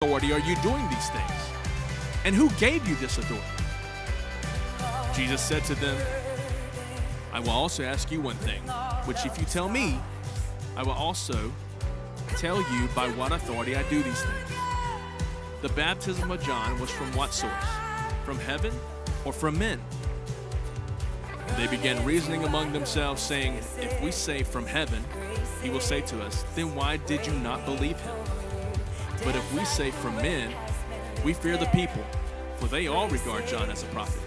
authority are you doing these things? And who gave you this authority? Jesus said to them, I will also ask you one thing, which if you tell me, I will also tell you by what authority I do these things. The baptism of John was from what source? From heaven or from men? And they began reasoning among themselves, saying, if we say from heaven, he will say to us, then why did you not believe him? But if we say from men, we fear the people, for they all regard John as a prophet.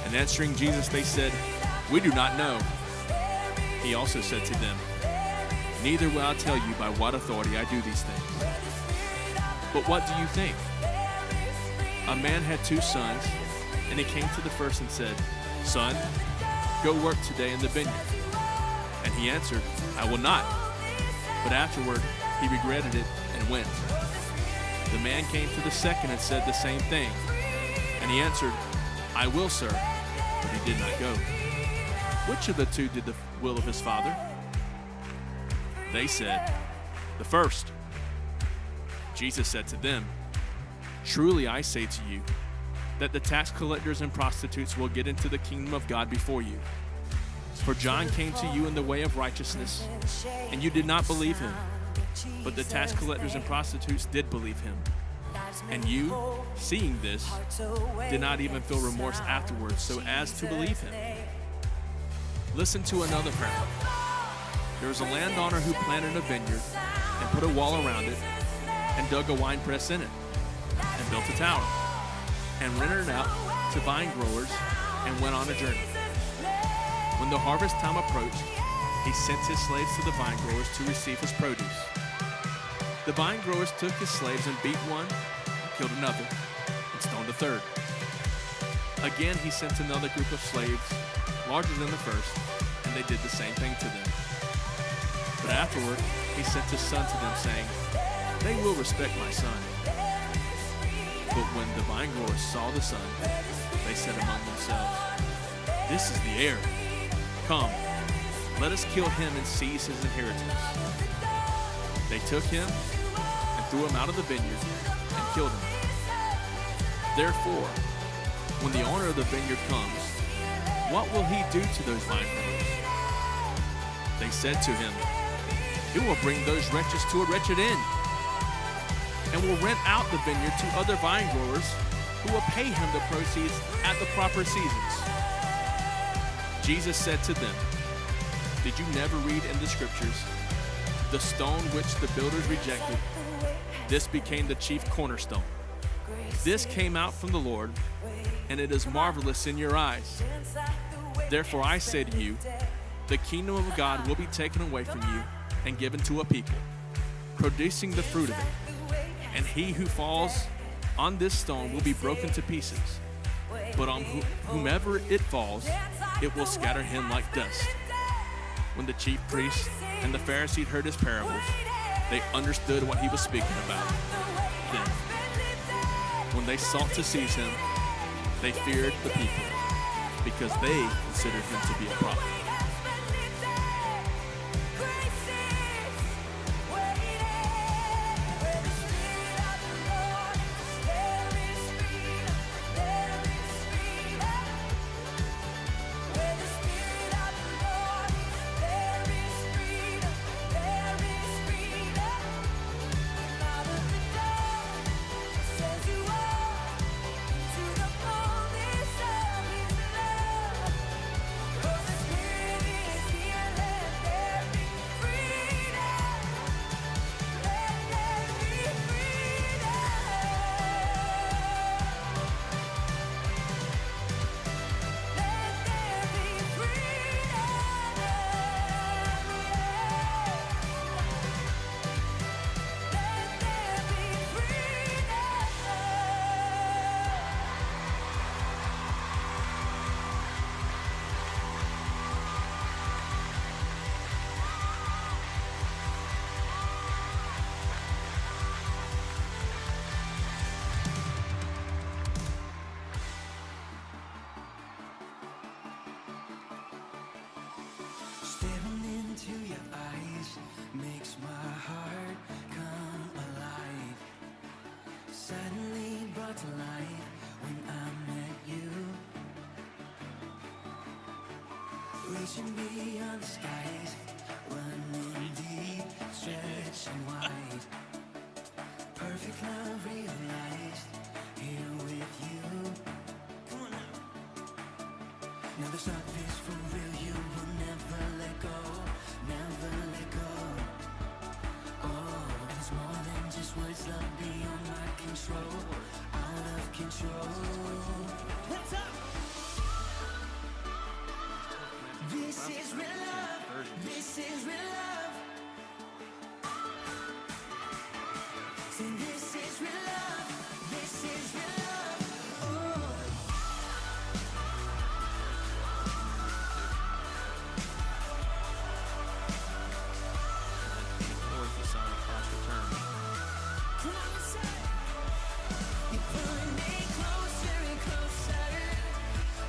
And answering Jesus, they said, we do not know. He also said to them, neither will I tell you by what authority I do these things. But what do you think? A man had 2 sons, and he came to the first and said, son, go work today in the vineyard. And he answered, I will not. But afterward, he regretted it and went. The man came to the second and said the same thing. And he answered, I will, sir. But he did not go. Which of the 2 did the will of his father? They said, the first. Jesus said to them, truly I say to you, that the tax collectors and prostitutes will get into the kingdom of God before you. For John came to you in the way of righteousness, and you did not believe him. But the tax collectors and prostitutes did believe him. And you, seeing this, did not even feel remorse afterwards so as to believe him. Listen to another parable. There was a landowner who planted a vineyard and put a wall around it and dug a winepress in it and built a tower and rented it out to vine growers and went on a journey. When the harvest time approached, he sent his slaves to the vine growers to receive his produce. The vine growers took his slaves and beat one, killed another, and stoned a third. Again, he sent another group of slaves, larger than the first, and they did the same thing to them. But afterward, he sent his son to them, saying, they will respect my son. But when the vine growers saw the son, they said among themselves, this is the heir. Come, let us kill him and seize his inheritance. They took him and threw him out of the vineyard and killed him. Therefore, when the owner of the vineyard comes, what will he do to those vine growers? They said to him, he will bring those wretches to a wretched end, and will rent out the vineyard to other vine growers who will pay him the proceeds at the proper seasons. Jesus said to them, did you never read in the scriptures, the stone which the builders rejected, this became the chief cornerstone. This came out from the Lord, and it is marvelous in your eyes. Therefore I say to you, the kingdom of God will be taken away from you and given to a people, producing the fruit of it. And he who falls on this stone will be broken to pieces, but on whomever it falls, it will scatter him like dust. When the chief priests and the Pharisees heard his parables, they understood what he was speaking about. Then, when they sought to seize him, they feared the people, because they considered him to be a prophet. suddenly brought to life when I met you. Reaching beyond the skies, running deep, stretching wide. Perfect love realized here with you. Come on now. Now this love is for real. You will never let go, never let go. Oh, and it's more than just words. Love beyond my control, out of control. What's up? This is real love. This is real love. Say this is real love. This is real love. Oh. Towards the sun across return. Come on, let's say. You're pulling me closer and closer,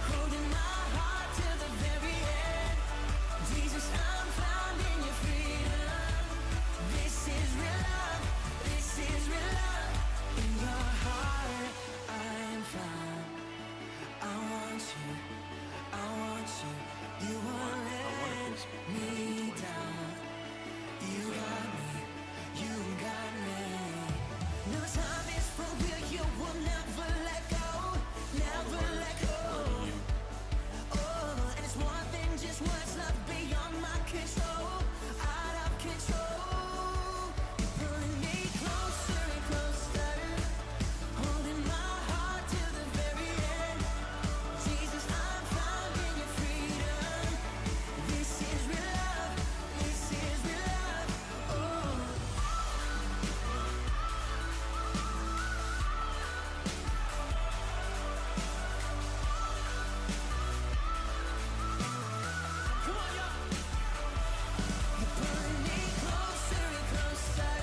holding my heart to the very end. Jesus, I'm found in your freedom. This is real love. This is real love. In your heart, I am found. I want you. I want you. You won't let me down. You got me. You got me. No time is for real. You will never let go. Never let go. Oh, and it's more than just words. Love beyond my control. Out of control. You're pulling me closer and closer, holding my heart to the very end. Jesus, I'm found in your freedom. This is real love. This is real love. Oh. Come on, y'all. You're pulling me closer and closer,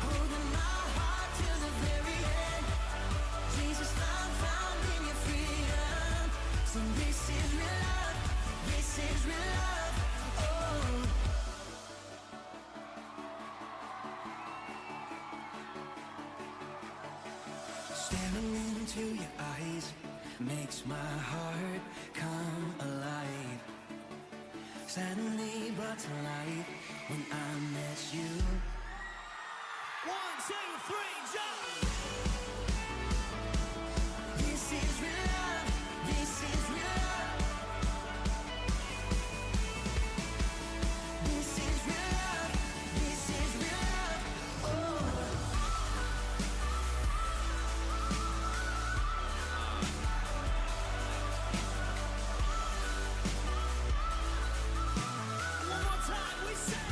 holding my heart to the very end. Jesus, I'm found in your freedom. So this is real love. This is real love. Oh. Staring into your eyes makes my heart come alive. Suddenly brought to life when I met you. 1, 2, 3, jump! This is real love. This is real love. This is real love. This is real love. Oh. One more time, we say.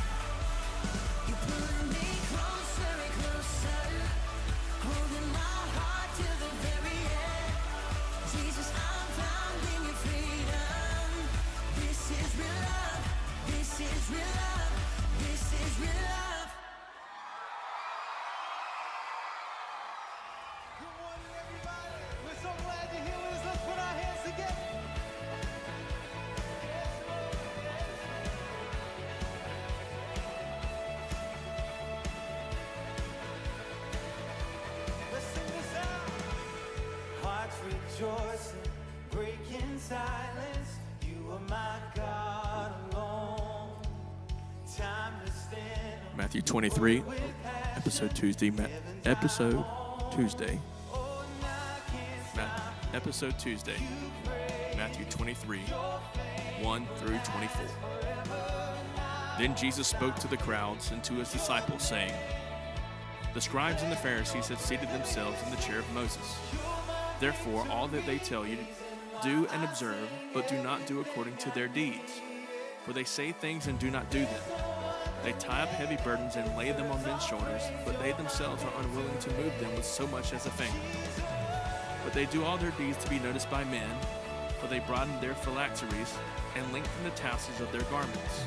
You're pulling me closer and closer, holding my heart to the very end. Jesus, I'm found in your freedom. This is real love. This is real love. This is real love. Good morning, everybody. We're so glad you're here with us. Let's put our hands together. Let's sing this out. Hearts rejoicing, breaking silence. You are my God alone. Time to stand. Matthew 23, episode Tuesday. Episode Tuesday. Episode Tuesday. Matthew 23, 1 through 24. Then Jesus spoke to the crowds and to his disciples, saying, The scribes and the Pharisees have seated themselves in the chair of Moses. Therefore, all that they tell you, do and observe, but do not do according to their deeds. For they say things and do not do them. They tie up heavy burdens and lay them on men's shoulders, but they themselves are unwilling to move them with so much as a finger. But they do all their deeds to be noticed by men, for they broaden their phylacteries and lengthen the tassels of their garments.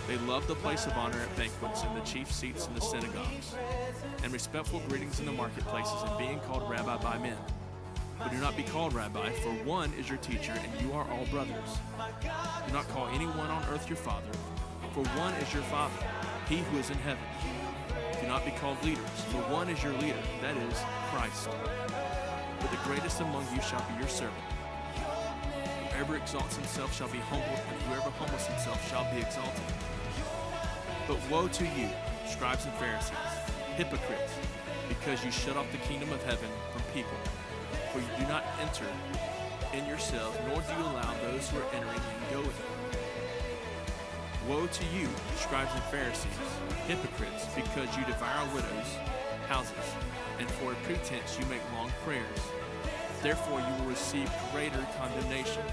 They love the place of honor at banquets and the chief seats in the synagogues, and respectful greetings in the marketplaces and being called rabbi by men. But do not be called rabbi, for one is your teacher, and you are all brothers. Do not call anyone on earth your father, for one is your Father, he who is in heaven. Do not be called leaders, for one is your leader, that is, Christ. But the greatest among you shall be your servant. Whoever exalts himself shall be humbled, and whoever humbles himself shall be exalted. But woe to you, scribes and Pharisees, hypocrites, because you shut off the kingdom of heaven from people. For you do not enter in yourselves, nor do you allow those who are entering in go with you. Woe to you, scribes and Pharisees, hypocrites, because you devour widows' houses, and for a pretense you make long prayers. Therefore you will receive greater condemnation.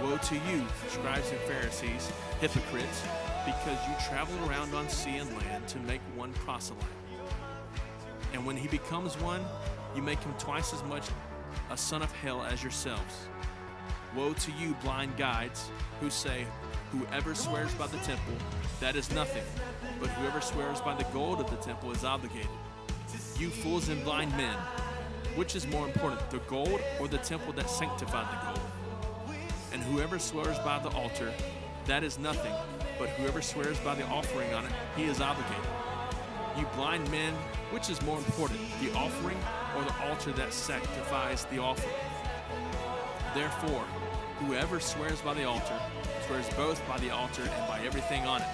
Woe to you, scribes and Pharisees, hypocrites, because you travel around on sea and land to make one proselyte. And when he becomes one, you make him twice as much a son of hell as yourselves. Woe to you, blind guides, who say, whoever swears by the temple, that is nothing, but whoever swears by the gold of the temple is obligated. You fools and blind men, which is more important, the gold or the temple that sanctified the gold? And whoever swears by the altar, that is nothing, but whoever swears by the offering on it, he is obligated. You blind men, which is more important, the offering or the altar that sanctifies the offering? Therefore, whoever swears by the altar, swears both by the altar and by everything on it.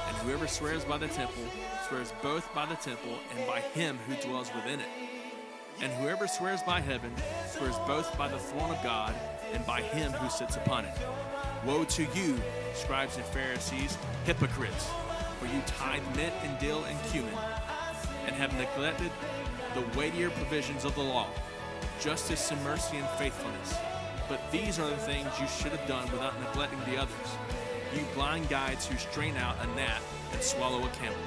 And whoever swears by the temple, swears both by the temple and by him who dwells within it. And whoever swears by heaven, swears both by the throne of God and by him who sits upon it. Woe to you, scribes and Pharisees, hypocrites, for you tithe mint and dill and cumin, and have neglected the weightier provisions of the law, justice and mercy and faithfulness. But these are the things you should have done without neglecting the others. You blind guides who strain out a gnat and swallow a camel.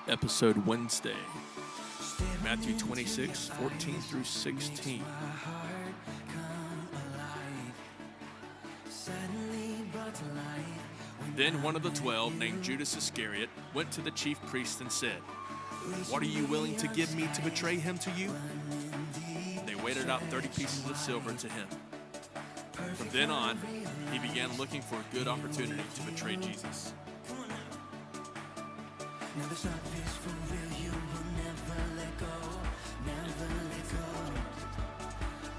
Episode Wednesday, Matthew 26, 14 through 16. Then one of the 12, named Judas Iscariot, went to the chief priests and said, "What are you willing to give me to betray him to you?" They weighted out 30 pieces of silver to him. From then on, he began looking for a good opportunity to betray Jesus. Now this love is for real, you will never let go, never let go.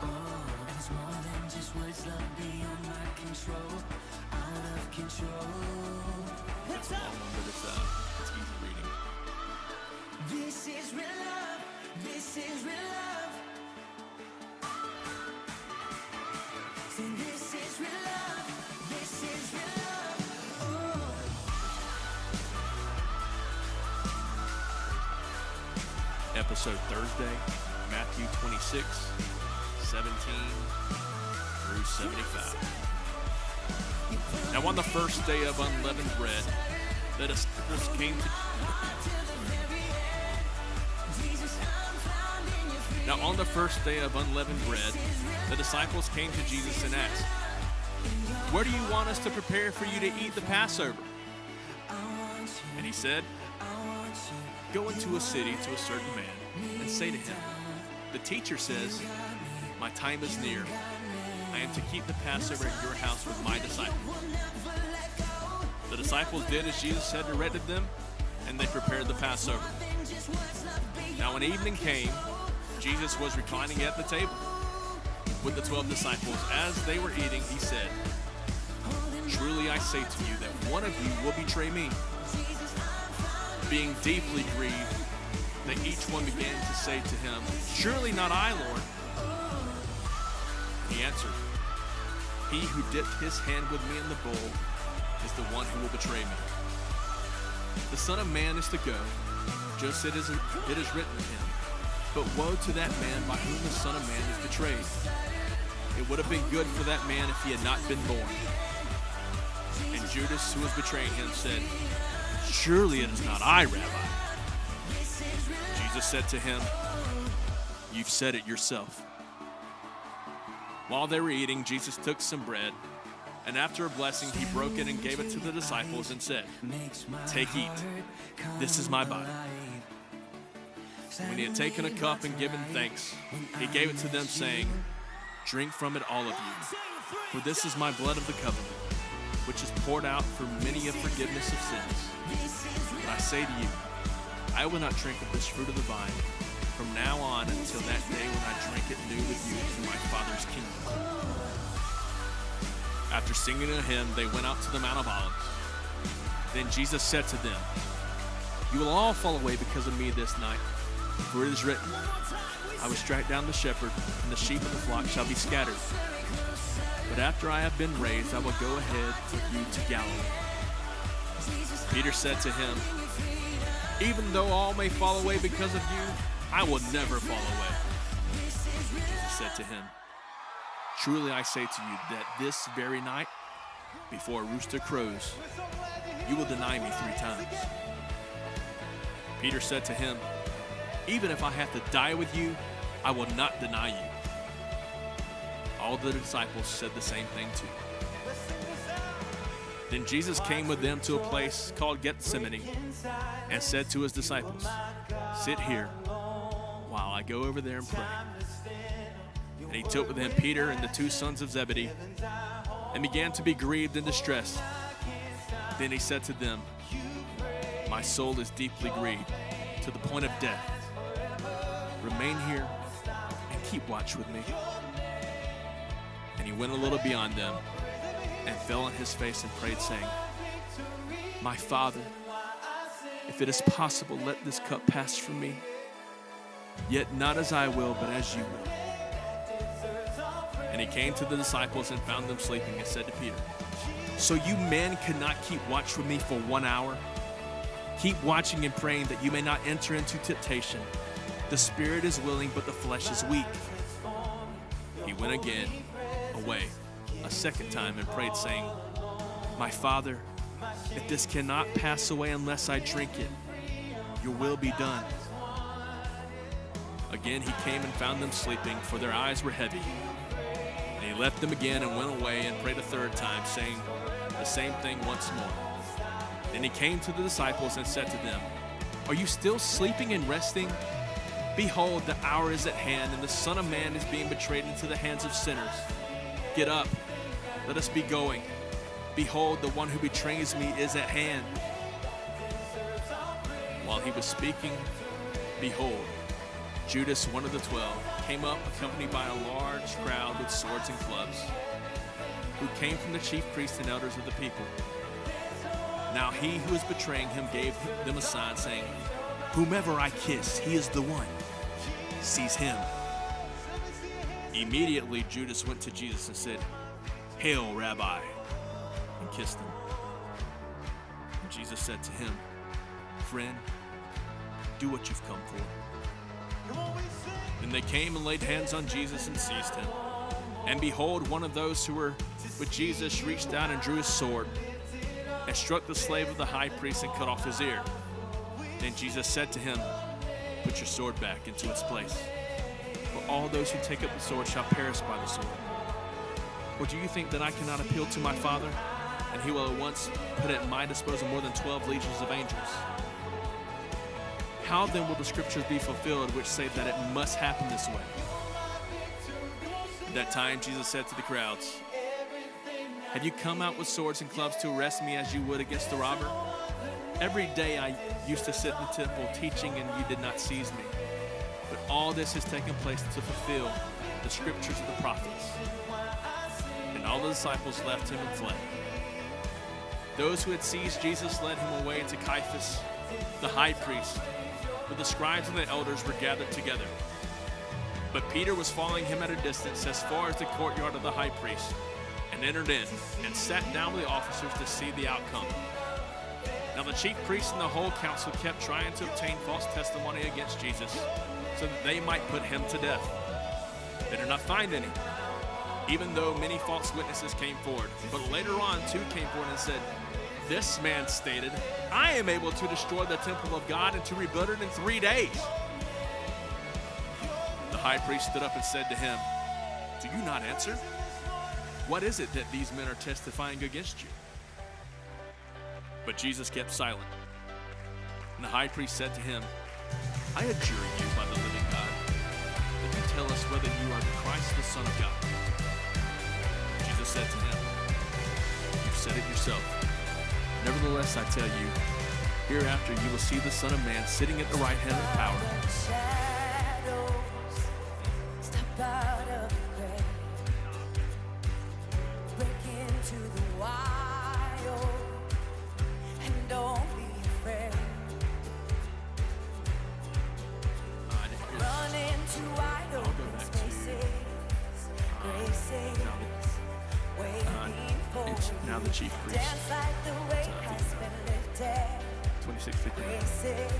Oh, and it's more than just words, love beyond my control, out of control. It's a long one, but it's easy reading. This is real love, this is real love. Say this is real love, this is real love. Episode Thursday, Matthew 26, 17 through 75. Now on the first day of unleavened bread, the disciples came to Jesus and asked, "Where do you want us to prepare for you to eat the Passover?" And he said, "Go into a city to a certain man and say to him, 'The teacher says, my time is near. I am to keep the Passover at your house with my disciples.'" The disciples did as Jesus had directed them, and they prepared the Passover. Now when evening came, Jesus was reclining at the table with the 12 disciples. As they were eating, he said, "Truly I say to you that one of you will betray me." Being deeply grieved, they each one began to say to him, "Surely not I, Lord." He answered, "He who dipped his hand with me in the bowl is the one who will betray me. The Son of Man is to go, just as it is written of him. But woe to that man by whom the Son of Man is betrayed. It would have been good for that man if he had not been born. And Judas, who was betraying him, said, "Surely it is not I, Rabbi." Jesus said to him, "You've said it yourself." While they were eating, Jesus took some bread, and after a blessing, he broke it and gave it to the disciples and said, "Take, eat. This is my body." When he had taken a cup and given thanks, he gave it to them, saying, "Drink from it, all of you, for this is my blood of the covenant, which is poured out for many a forgiveness of sins. But I say to you, I will not drink of this fruit of the vine from now on until that day when I drink it new with you in my Father's kingdom." After singing a hymn, they went out to the Mount of Olives. Then Jesus said to them, "You will all fall away because of me this night, for it is written, I will strike down the shepherd, and the sheep of the flock shall be scattered. But after I have been raised, I will go ahead with you to Galilee." Peter said to him, "Even though all may fall away because of you, I will never fall away." Jesus said to him, "Truly I say to you that this very night, before a rooster crows, you will deny me 3 times. Peter said to him, "Even if I have to die with you, I will not deny you." All the disciples said the same thing too. Then Jesus came with them to a place called Gethsemane and said to his disciples, "Sit here while I go over there and pray." And he took with him Peter and the 2 sons of Zebedee and began to be grieved and distressed. Then he said to them, "My soul is deeply grieved to the point of death. Remain here and keep watch with me." And he went a little beyond them and fell on his face and prayed, saying, "My Father, if it is possible, let this cup pass from me. Yet not as I will, but as you will." And he came to the disciples and found them sleeping and said to Peter, "So you men cannot keep watch with me for 1 hour? Keep watching and praying that you may not enter into temptation. The spirit is willing, but the flesh is weak." He went again away a second time and prayed, saying, "My Father, if this cannot pass away unless I drink it, your will be done." Again he came and found them sleeping, for their eyes were heavy. And he left them again and went away and prayed a third time, saying the same thing once more. Then he came to the disciples and said to them, "Are you still sleeping and resting? Behold, the hour is at hand, and the Son of Man is being betrayed into the hands of sinners. Get up, let us be going. Behold, the one who betrays me is at hand." While he was speaking, behold, Judas, one of the 12, came up accompanied by a large crowd with swords and clubs, who came from the chief priests and elders of the people. Now he who was betraying him gave them a sign, saying, "Whomever I kiss, he is the one. Seize him." Immediately Judas went to Jesus and said, "Hail, Rabbi," and kissed him. And Jesus said to him, "Friend, do what you've come for." Then they came and laid hands on Jesus and seized him. And behold, one of those who were with Jesus reached out and drew his sword and struck the slave of the high priest and cut off his ear. Then Jesus said to him, "Put your sword back into its place. For all those who take up the sword shall perish by the sword. Or do you think that I cannot appeal to my Father, and he will at once put at my disposal more than 12 legions of angels? How then will the scriptures be fulfilled which say that it must happen this way?" At that time Jesus said to the crowds, "Have you come out with swords and clubs to arrest me as you would against the robber? Every day I used to sit in the temple teaching, and you did not seize me. But all this has taken place to fulfill the scriptures of the prophets." And all the disciples left him and fled. Those who had seized Jesus led him away to Caiaphas, the high priest, where the scribes and the elders were gathered together. But Peter was following him at a distance as far as the courtyard of the high priest, and entered in and sat down with the officers to see the outcome. Now the chief priests and the whole council kept trying to obtain false testimony against Jesus, so that they might put him to death. They did not find any, even though many false witnesses came forward. But later on, two came forward and said, "This man stated, I am able to destroy the temple of God and to rebuild it in 3 days." The high priest stood up and said to him, "Do you not answer? What is it that these men are testifying against you?" But Jesus kept silent. And the high priest said to him, "I adjure you by the living God, that you tell us whether you are the Christ, the Son of God." Jesus said to him, "You've said it yourself. Nevertheless, I tell you, hereafter you will see the Son of Man sitting at the right hand of power." Shadows step out of the grave, break into the wild, and don't be afraid. I didn't hear Run into wide I'll go open back to, spaces, graces waiting for it's you. now the chief priest. Dance like the weight has been lifted. 26:59. Graces.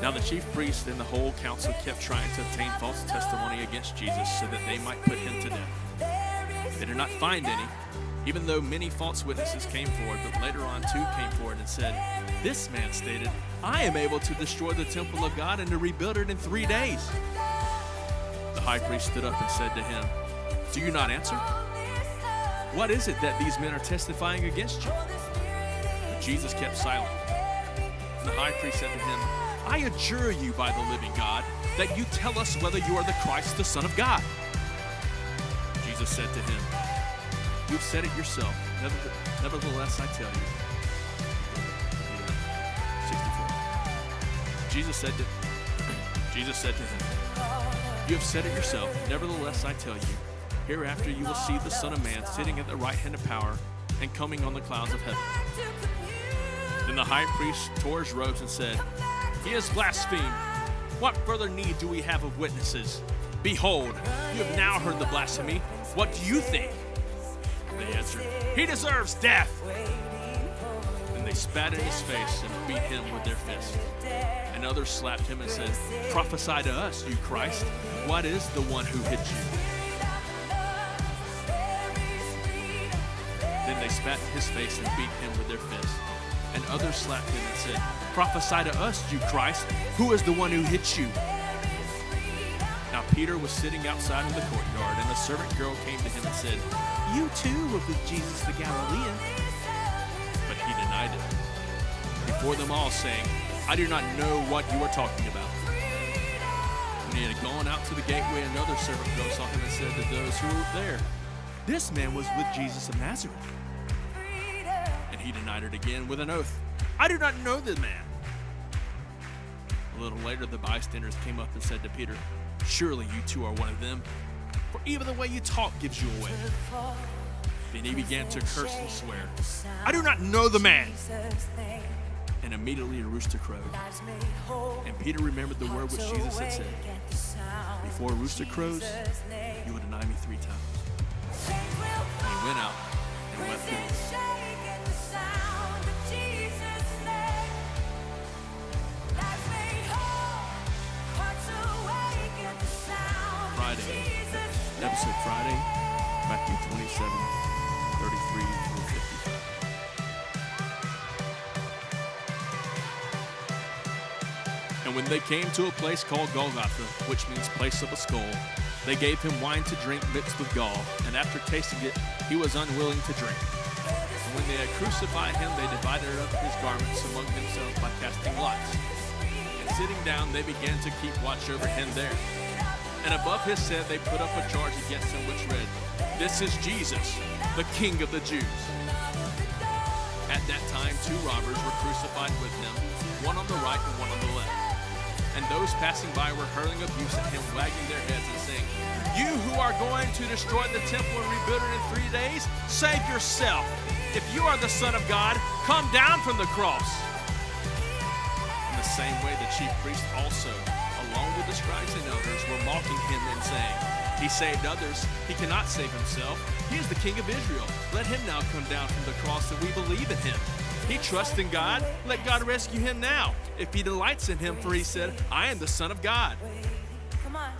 Now the chief priest and the whole council kept trying to obtain false testimony against Jesus so that they might put him to death. They did not find any, even though many false witnesses came forward, but later on two came forward and said, "This man stated, I am able to destroy the temple of God and to rebuild it in 3 days." The high priest stood up and said to him, "Do you not answer? What is it that these men are testifying against you?" But Jesus kept silent. And the high priest said to him, "I adjure you by the living God that you tell us whether you are the Christ, the Son of God." Jesus said to him, "You've said it yourself. Nevertheless, I tell you." 64. Jesus said to him, "You have said it yourself. Nevertheless, I tell you, hereafter you will see the Son of Man sitting at the right hand of power and coming on the clouds of heaven." Then the high priest tore his robes and said, "He has blasphemed. What further need do we have of witnesses? Behold, you have now heard the blasphemy. What do you think?" They answered, "He deserves death." Then they spat in his face and beat him with their fists. And others slapped him and said, "Prophesy to us, you Christ. What is the one who hit you?" Then they spat in his face and beat him with their fists. And others slapped him and said, "Prophesy to us, you Christ. Who is the one who hit you?" Now Peter was sitting outside in the courtyard, and a servant girl came to him and said, "You too were with Jesus the Galilean." But he denied it before them all, saying, "I do not know what you are talking about." When he had gone out to the gateway, another servant girl saw him and said to those who were there, "This man was with Jesus of Nazareth." And he denied it again with an oath, "I do not know the man." A little later, the bystanders came up and said to Peter, "Surely you too are one of them, for even the way you talk gives you away." Then he began to curse and swear, "I do not know the man." And immediately a rooster crowed. And Peter remembered the word which Jesus had said, "Before a rooster crows, you will deny me 3 times." And he went out and wept bitterly. Friday, episode Friday, Matthew 27, 33 through 55. And when they came to a place called Golgotha, which means place of a skull, they gave him wine to drink mixed with gall, and after tasting it, he was unwilling to drink. And when they had crucified him, they divided up his garments among themselves by casting lots. And sitting down, they began to keep watch over him there. And above his head they put up a charge against him which read, "This is Jesus, the King of the Jews." At that time 2 robbers were crucified with him, one on the right and one on the left. And those passing by were hurling abuse at him, wagging their heads and saying, "You who are going to destroy the temple and rebuild it in 3 days, save yourself. If you are the Son of God, come down from the cross." In the same way the chief priests also, along with the scribes and elders, were mocking him and saying, "He saved others. He cannot save himself. He is the King of Israel. Let him now come down from the cross that we believe in him. He trusts in God. Let God rescue him now, if he delights in him, for he said, 'I am the Son of God.'" Come on.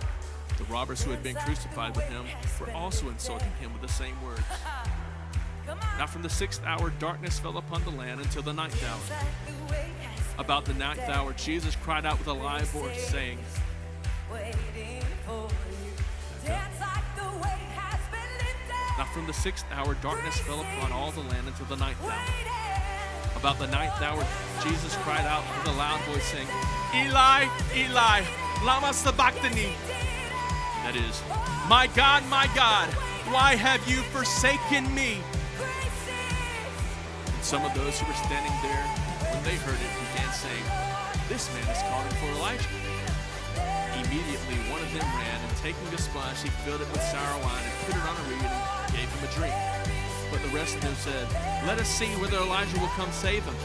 The The robbers who had been crucified with him were also insulting him with the same words. Now from the 6th hour, darkness fell upon the land until the 9th hour. About the 9th hour, Jesus cried out with a loud voice, saying, Now from the 6th hour, darkness fell upon all the land until the 9th hour. About the 9th hour, Jesus cried out with a loud voice, saying, Eli, Eli, lama sabachthani. That is, my God, why have you forsaken me? And some of those who were standing there, when they heard it, began saying, This man is calling for Elijah. Immediately one of them ran, and taking a sponge, he filled it with sour wine and put it on a reed and gave him a drink. But the rest of them said, Let us see whether Elijah will come save him.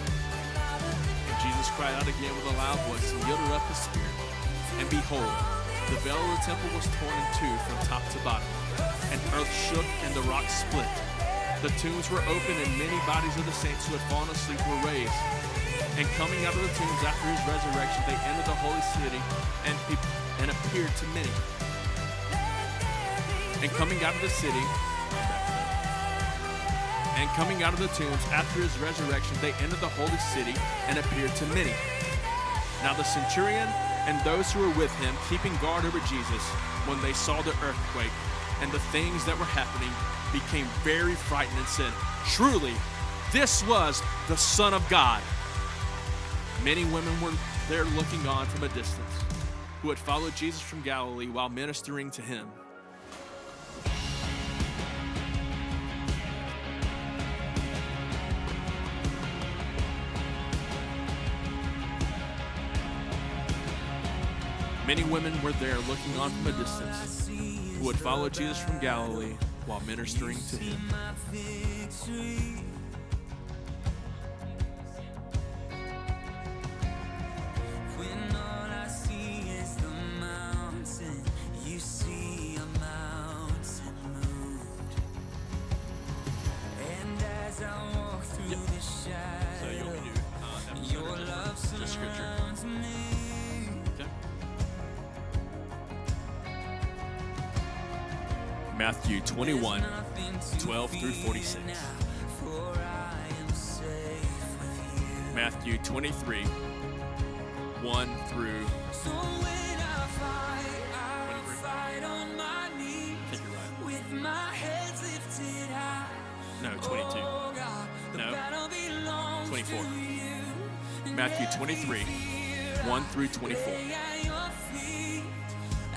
And Jesus cried out again with a loud voice and yielded up his spirit. And behold, the veil of the temple was torn in two from top to bottom, and earth shook and the rocks split. The tombs were opened, and many bodies of the saints who had fallen asleep were raised. And coming out of the tombs after his resurrection, they entered the holy city and appeared to many. And coming out of the city, and coming out of the tombs after his resurrection, they entered the holy city and appeared to many. Now the centurion and those who were with him, keeping guard over Jesus, when they saw the earthquake and the things that were happening, became very frightened and said, Truly, this was the Son of God. Many women were there looking on from a distance, who had followed Jesus from Galilee while ministering to him. Many women were there looking on from a distance, who had followed Jesus from Galilee while ministering to him. When all I see is the mountain, you see a mountain moved. And as I walk through the shadow, So you want me to do your love just scripture? surrounds me. Okay. Matthew 21, 12 through 46. For I am safe with you. Matthew 23, 1 through So when I fight on my knees, I think you're right. with my head lifted high. No, 22. Oh God, the No. battle belongs 24. to you. Matthew 23, 1 through 24. Lay at your feet,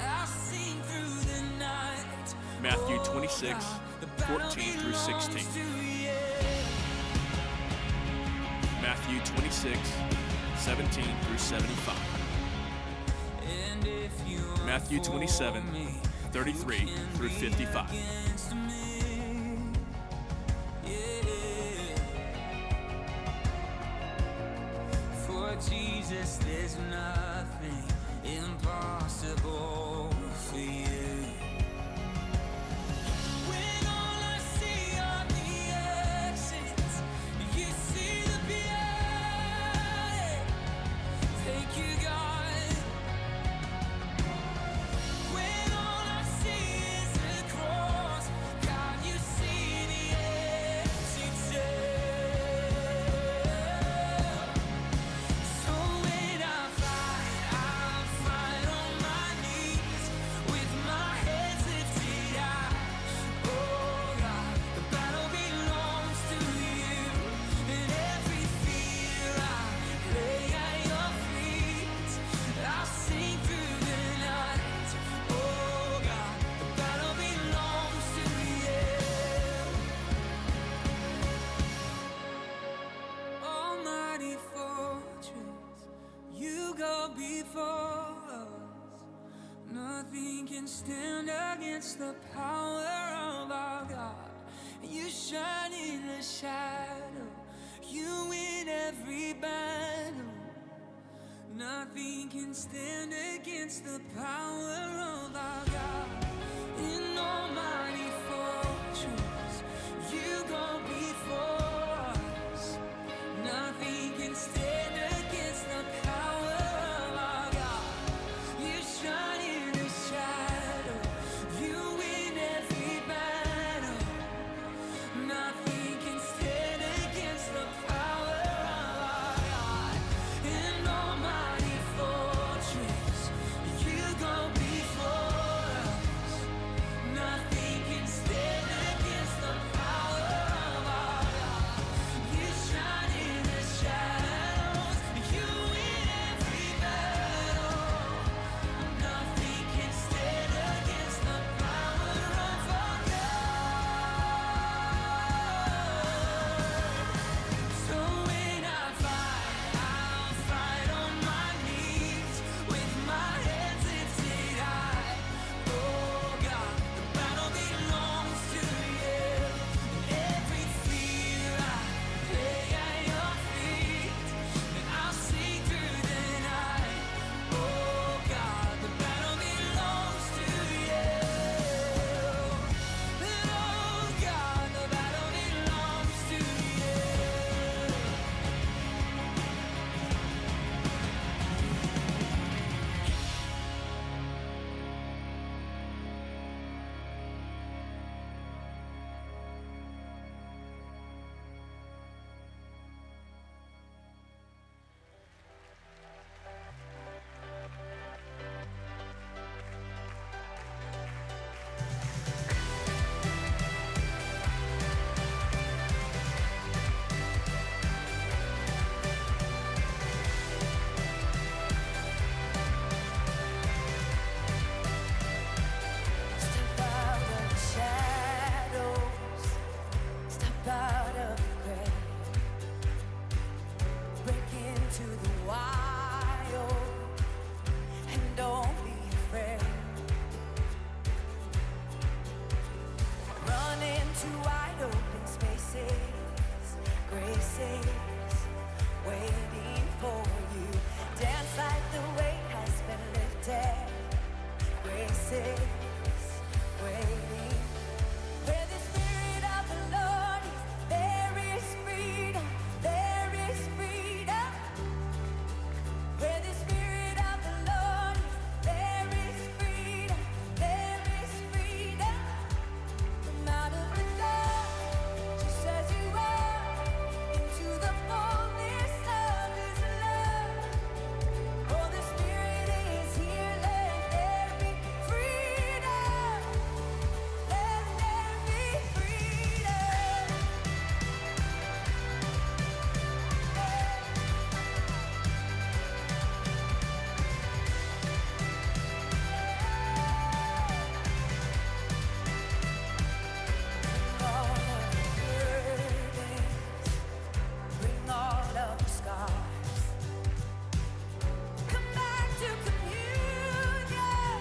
I'll sing through the night. Matthew 26, 14 through 16. Matthew 26, 17 through 75. And if you are Matthew 27, for me, 33 through 55. against me, yeah. For Jesus, there's nothing impossible for you. When all I see are the exits, you see the beauty. Thank you, God. When all I see is the cross, God, you see the empty tomb. So when I fight on my knees with my head lifted high. Oh God, the battle belongs to you, and every fear I lay at your feet. I'll sing through the night. Oh God, the battle belongs to you. Almighty fortress, you go before us. Nothing can stand against the power of our God. You shine in the shadow, you win every battle. Nothing can stand against the power of our God. In almighty fortress, you go before us. Nothing can stand against the power of our God. You shine in the shadow, is waiting for you. Dance like the weight has been lifted. Grace is waiting. Where the Spirit of the Lord is, there is freedom. There is freedom. Where the Spirit of the Lord is, there is freedom. There is freedom. Come out of the dark, just as you are, into the fullness of His love. Oh, the Spirit is here, let there be freedom. Let there be freedom. All of the burdens, bring all of the scars. Come back to communion.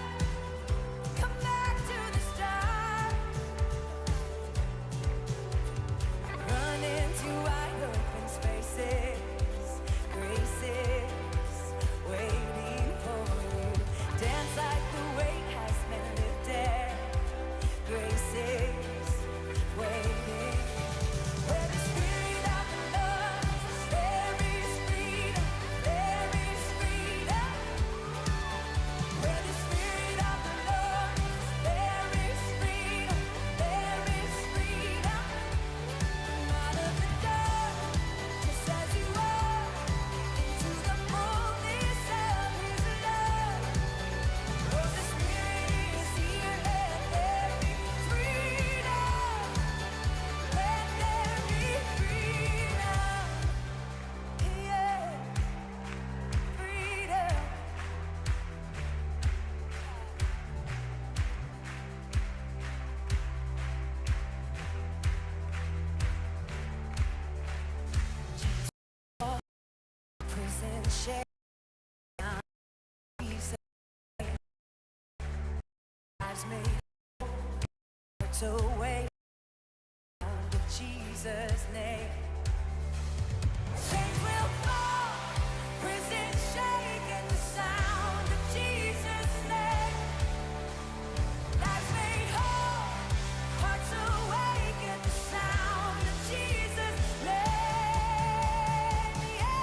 Come back to the start. Run into wide open spaces. Grace is waiting for you. Dance like the weight has been lifted. Grace is waiting. Where the Spirit of the Lord is, there is freedom. There is freedom. Where the Spirit of the Lord is, there is freedom. There is freedom. Come out of the dark, just as you are, into the fullness of His love. Oh, the Spirit is here, let there be freedom. Let there be freedom. Yeah, freedom. Prison shade, Jesus lives made to wait in Jesus' name. Chains will fall, prison shake at the sound of Jesus' name. Lives made whole, hearts awake at the sound of Jesus' name. Yeah.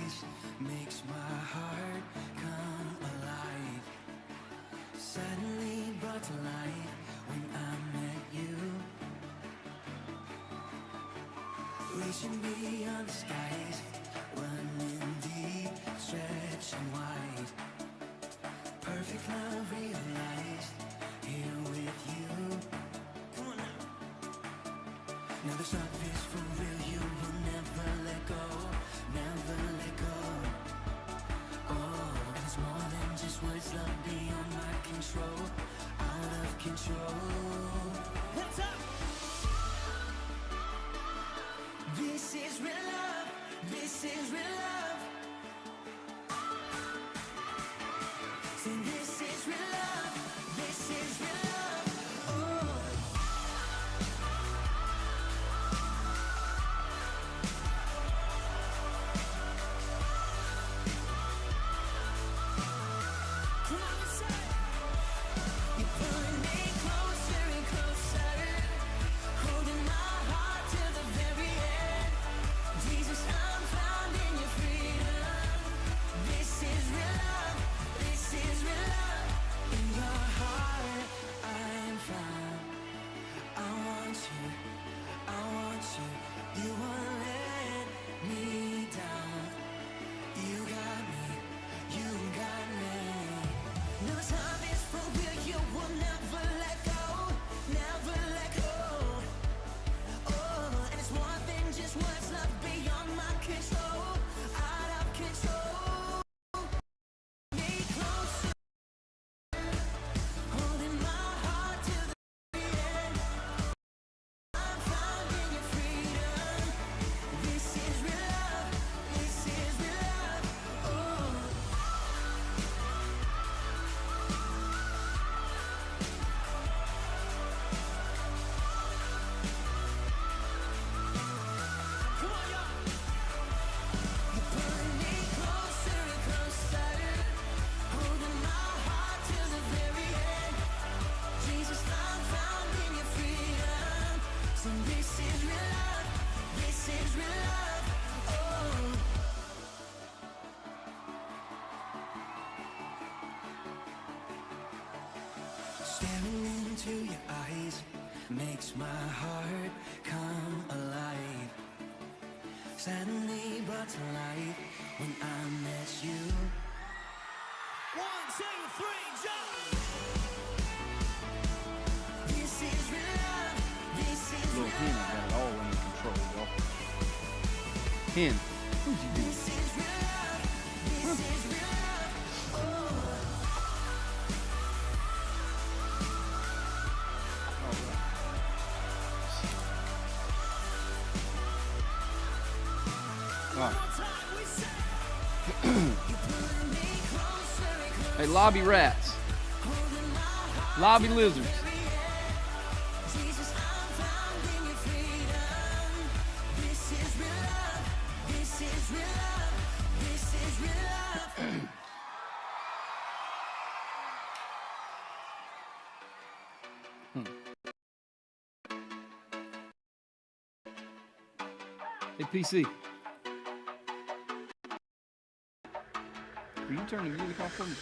skies makes my heart come alive. Suddenly brought to life when I met you. Reaching beyond the skies, running deep, stretching wide. Perfect love realized here with you. Come on now. Now this love is for real. You will never let go, never let go. Oh, and it's more than just words. Love beyond my control, out of control. Hands up. This is real love. This is real love. Say this is real love. This is real love. Oh. Come on and say, you're pulling me closer and closer, holding my heart till the very end. Jesus, I'm found in your freedom. This is real love. This is real love. In your heart, I'm found. I want you. I want you. You won't let me down. You got me. You got me. No time is for real. You will never let go. Never let go. Oh, and it's more than just words. Love beyond my control. Out of control. Me closer. Holding my heart to the end. I'm found in your freedom. This is real love. This is real love. Oh. Come on, y'all. You're pulling me closer and closer, holding my heart till the very end. Jesus, I'm found in your freedom. So this is real love. This is real love. Oh. Staring into your eyes makes my heart come alive. Suddenly brought to life when I met you. 1, 2, 3, jump! This is real love. This is Little real Hen love. got it all under control, y'all. Hen, what'd you do? This is real love. This is real love. Oh. All right. One time we say, you're pulling me closer and closer, Hey, lobby rats, holding my heart lobby lizards. Jesus, I'm found in your freedom. This is real love. This is real love. This is real love. Hey, PC. Will you turn the music off for me?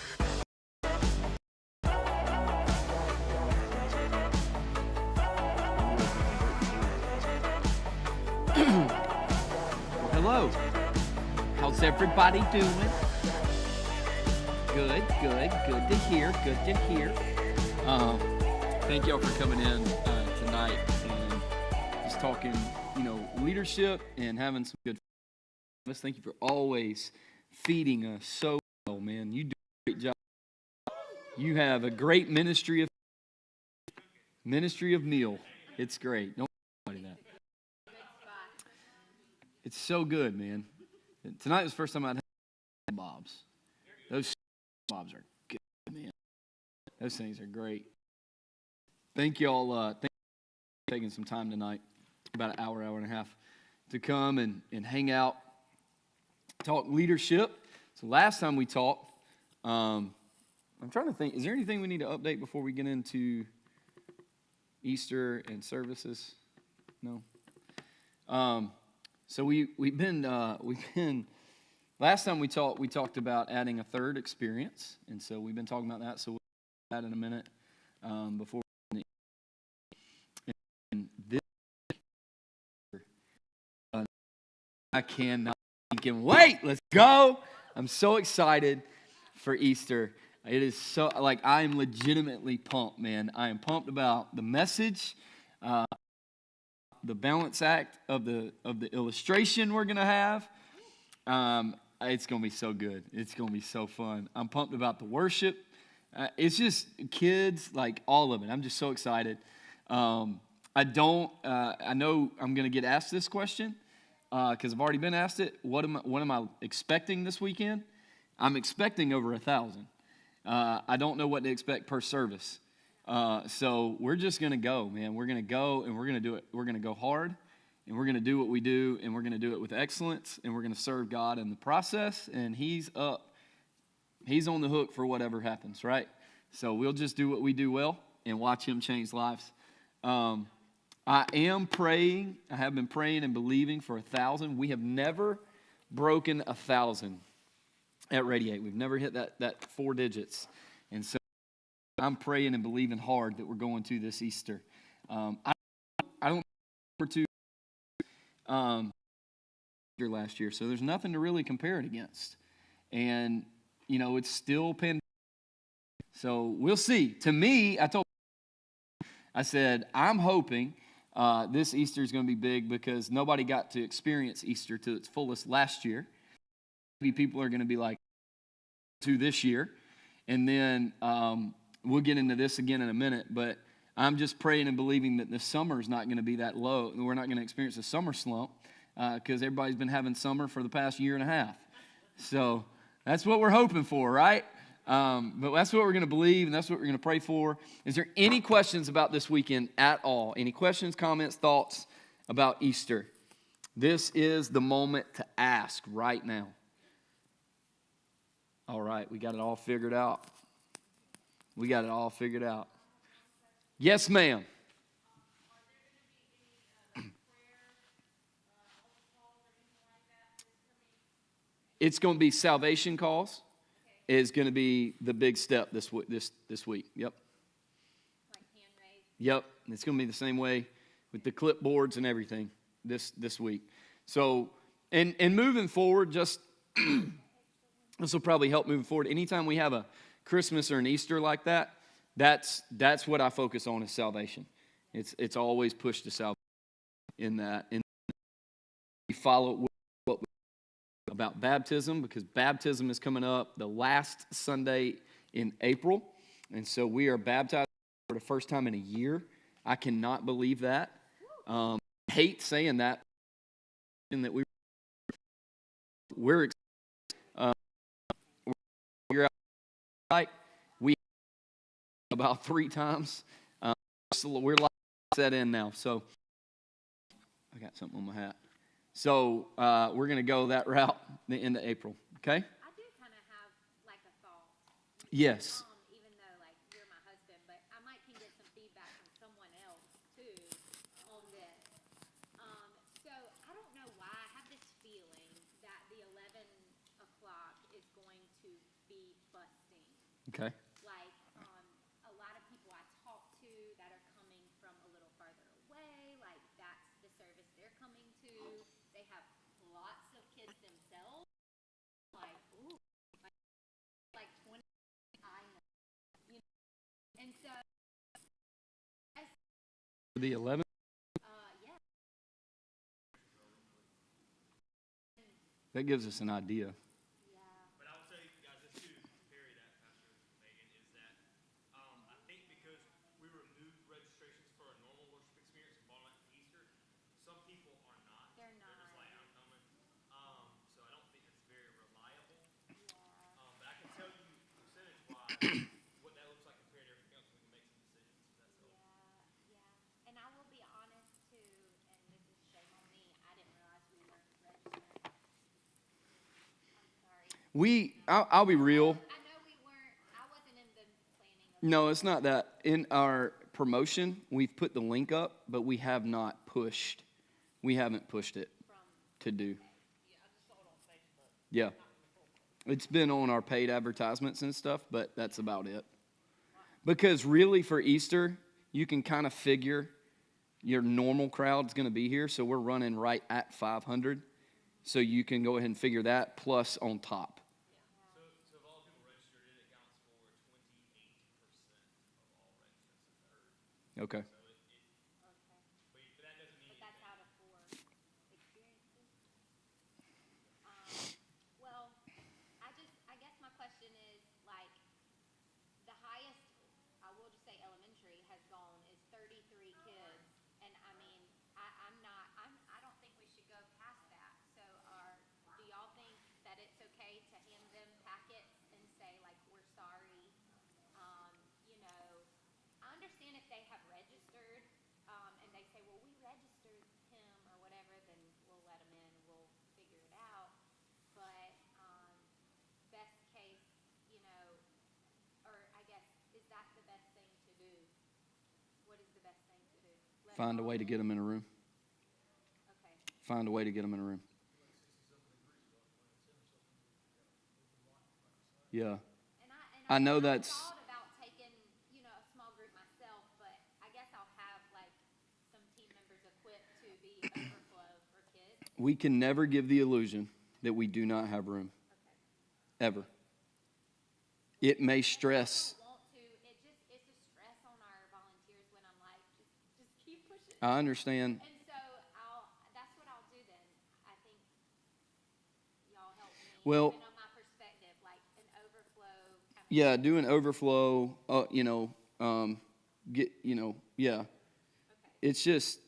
Well, hello. How's everybody doing? Good, good, good to hear, good to hear. Thank y'all for coming in tonight and just talking, leadership and having some good fun. Thank you for always feeding us so well, man. You do a great job. You have a great ministry of meal. It's great. Don't worry about that. It's so good, man. Tonight was the first time I'd had bobs. Those bobs are good, man. Those things are great. Thank y'all. Thank you for taking some time tonight, about an hour and a half, to come and hang out, talk leadership. So last time we talked, I'm trying to think, is there anything we need to update before we get into Easter and services? No. So we've been last time we talked about adding a third experience, and so we've been talking about that. So we'll do that in a minute before. And this, I cannot wait. Let's go! I'm so excited for Easter. It is so I am legitimately pumped, man. I am pumped about the message, the balance act of the illustration we're gonna have. It's gonna be so good. It's gonna be so fun. I'm pumped about the worship. It's just kids, like all of it. I'm just so excited. I know I'm gonna get asked this question because I've already been asked it. What am I expecting this weekend? I'm expecting over 1,000. I don't know what to expect per service. So we're just going to go, man. We're going to go, and we're going to do it. We're going to go hard, and we're going to do what we do, and we're going to do it with excellence, and we're going to serve God in the process, and He's up. He's on the hook for whatever happens, right? So we'll just do what we do well and watch Him change lives. I am praying. I have been praying and believing for 1,000. We have never broken 1,000. At Radiate. We've never hit that 4 digits. And so I'm praying and believing hard that we're going to this Easter. I don't remember to last year, so there's nothing to really compare it against. And, it's still pandemic. So we'll see. To me, I said, I'm hoping this Easter is going to be big because nobody got to experience Easter to its fullest last year. Maybe people are going to be like to this year, and then we'll get into this again in a minute, but I'm just praying and believing that the summer is not going to be that low. We're not going to experience a summer slump because everybody's been having summer for the past year and a half. So that's what we're hoping for, right? But that's what we're going to believe, and that's what we're going to pray for. Is there any questions about this weekend at all? Any questions, comments, thoughts about Easter? This is the moment to ask right now. All right, we got it all figured out. Yes, ma'am. It's going to be salvation calls. Is going to be the big step this week. Yep. Like hand raised. Yep. It's going to be the same way with the clipboards and everything this week. So, and moving forward, just this will probably help moving forward. Anytime we have a Christmas or an Easter like that, that's what I focus on is salvation. It's always pushed to salvation in that. And we follow what we about baptism, because baptism is coming up the last Sunday in April. And so we are baptized for the first time in a year. I cannot believe that. I hate saying that. And that we're like we about 3 times. We're like set in now. So I got something on my hat. So we're going to go that route the end of April. Okay? I do kind of have like a thought. Yes. Even though like you're my husband, but I might can get some feedback from someone else too on this. So I don't know why I have this feeling that the 11 o'clock is going to be busting. Okay. Like a lot of people I talk to that are coming from a little farther away, like that's the service they're coming to. They have lots of kids themselves. Like, ooh, like 20, I know, and so, The 11th. yeah. That gives us an idea. But I will tell you guys this too, carry that, Pastor Megan, is that I think because we removed registrations for a normal worship experience and brought it to Easter, some people are not. They're They're just like, I'm coming. So I don't think it's very reliable. But I can tell you percentage-wise what that looks like compared to everything else, and we can make some decisions. That's all. Yeah. And I will be honest too, and this is shame on me, I didn't realize we weren't registered. I'm sorry. I'll be real. I know we weren't, I wasn't in the planning of No, it's not that. In our promotion, we've put the link up, but we have not pushed. We haven't pushed it to do. Yeah, I just saw it on Facebook. Yeah. It's been on our paid advertisements and stuff, but that's about it. Because really for Easter, you can kind of figure your normal crowd's going to be here, so we're running right at 500. So you can go ahead and figure that plus on top. So of all people registered, it accounts for 28% of all registrants. Okay. So but that doesn't mean But that's anything. out of 4 experiences. Well, I guess my question is, like, the highest, I will just say elementary has gone is 33 kids. And I mean, I don't think we should go past that. So do y'all think that it's okay to hand them packets and say, like, we're sorry? You know, I understand if they have registered, and they say, well, we registered him or whatever, then we'll let him in, we'll figure it out. But, best case, you know, or I guess, is that the best thing to do? What is the best thing to do? Let Find a them way all to get them in a room. Okay. Find a way to get them in a room. Yeah. And I know I've that's- thought about taking, you know, a small group myself, but I guess I'll have like some team members equipped to be overflow for kids. We can never give the illusion that we do not have room. Ever. It may stress. I don't want to. It's a stress on our volunteers when I'm like, just keep pushing. I understand. And so that's what I'll do then. I think y'all help me. Well- Even on my perspective, like an overflow kind of. Yeah, do an overflow, yeah. Okay. It's just,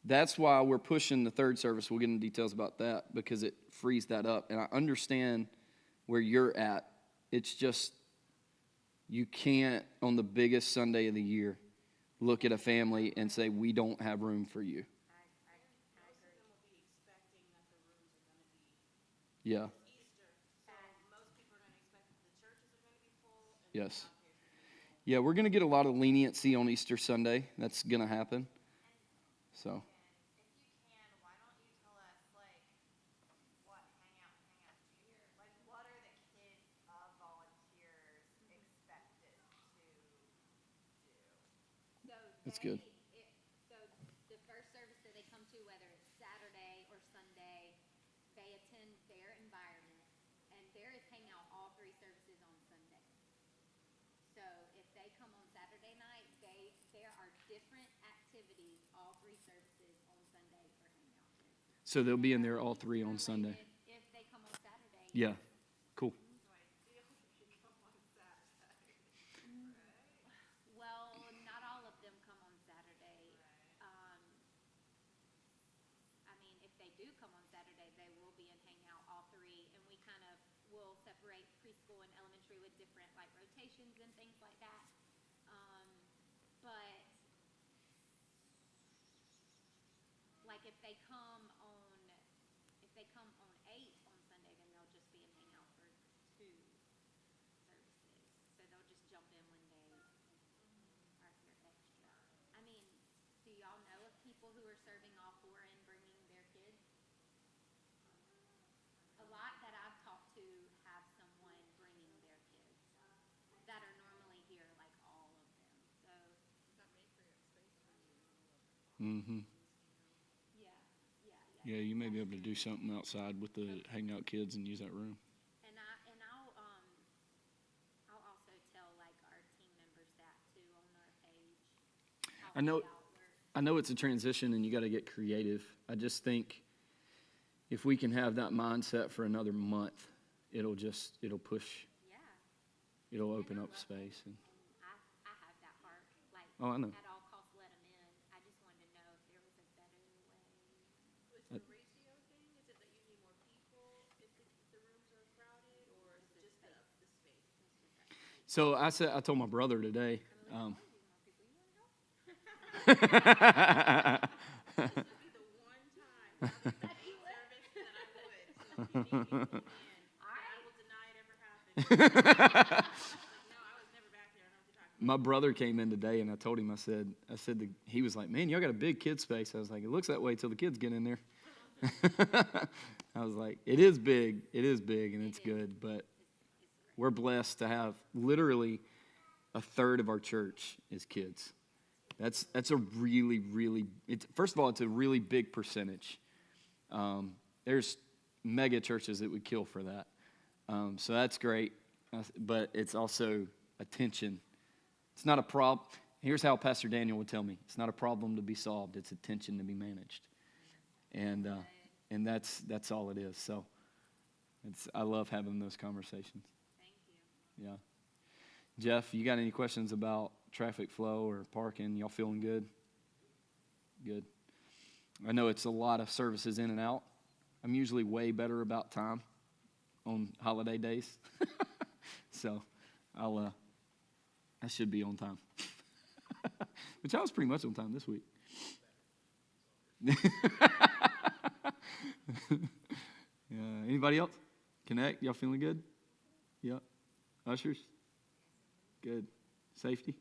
that's why we're pushing the third service. We'll get into details about that because it frees that up. And I understand where you're at. It's just, you can't, on the biggest Sunday of the year, look at a family and say, we don't have room for you. Yeah. Yes. Yeah, we're going to get a lot of leniency on Easter Sunday. That's going to happen. So. If you can, why don't you tell us, like, what hangout do? Like, what are the kids of volunteers expected to do? That's good. So the first service that they come to, whether it's Saturday or Sunday, they attend their environment, and there is hangout all 3 services on Sunday. So if they come on Saturday night, there are different activities all 3 services on Sunday for hangout kids. So they'll be in there all 3 on Sunday. If they come on Saturday. Yeah. Cool. Well, not all of them come on Saturday. I mean, if they do come on Saturday, they will be in hangout all 3, and we kind of will separate preschool and elementary with different like rotations and things like that. But like if they come on 8 on Sunday, then they'll just be in hangout for 2 services. So they'll just jump in when they are here extra. I mean, do y'all know of people who are serving all 4 and bringing their kids? A lot that I've talked to have someone bringing their kids that are normally here, like all of them. So Mm-hmm. yeah. Yeah, you may be able to do something outside with the hangout kids and use that room. And I'll also tell like our team members that too on our page. how I know- hangout works. I know it's a transition and you got to get creative. I just think if we can have that mindset for another month, it'll push, Yeah. it'll open up space. And, I have that heart. Like Oh, I know. at all costs let them in. I just wanted to know if there was a better way. Is it a ratio thing? Is it that you need more people if the rooms are crowded, or is it just the space? so I told my brother today. This would be the one time out of the service that I would. So if you need me, you can. But I will deny it ever happened. Like, no, I was never back there. I don't know what you're talking My brother came in today and I told him, he was like, man, y'all got a big kid space. I was like, it looks that way till the kids get in there. I was like, it is big, and it's good, but we're blessed to have literally a third of our church is kids. That's a really, really, first of all, it's a really big percentage. There's mega churches that would kill for that. So that's great, but it's also a tension. It's not a problem. Here's how Pastor Daniel would tell me. It's not a problem to be solved. It's a tension to be managed. And that's all it is. So I love having those conversations. Thank you. Yeah. Jeff, you got any questions about traffic flow or parking? Y'all feeling good? Good. I know it's a lot of services in and out. I'm usually way better about time on holiday days. So I should be on time. Which I was pretty much on time this week. Yeah. Anybody else? Connect? Y'all feeling good? Yeah. Ushers? Good. Safety?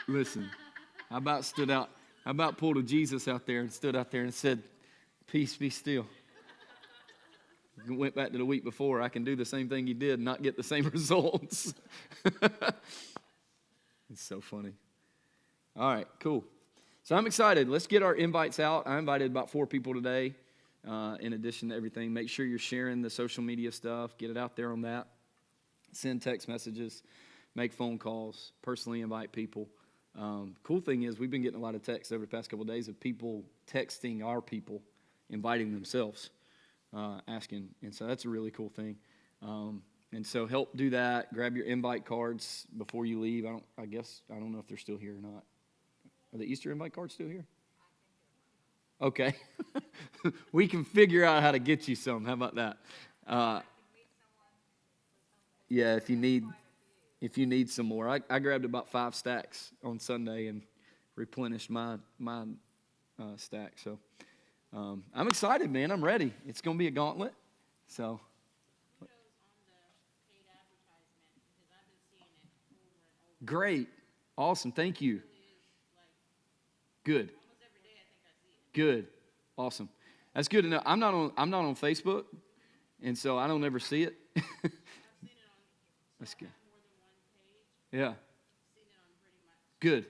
Listen, I about pulled a Jesus out there and stood out there and said, peace, be still. Went back to the week before. I can do the same thing he did and not get the same results. It's so funny. All right, cool. So I'm excited. Let's get our invites out. I invited about 4 people today in addition to everything. Make sure you're sharing the social media stuff. Get it out there on that. Send text messages. Make phone calls. Personally invite people. Cool thing is we've been getting a lot of texts over the past couple of days of people texting our people, inviting themselves, asking. And so that's a really cool thing. And so help do that. Grab your invite cards before you leave. I don't know if they're still here or not. Are the Easter invite cards still here? Okay. We can figure out how to get you some. How about that? Yeah, if you need some more. I grabbed about 5 stacks on Sunday and replenished my stack. So I'm excited, man. I'm ready. It's going to be a gauntlet. So. Great. Awesome. Thank you. Good. Good. Awesome. That's good to know. I'm not on Facebook, and so I don't ever see it. That's good. Yeah. Good.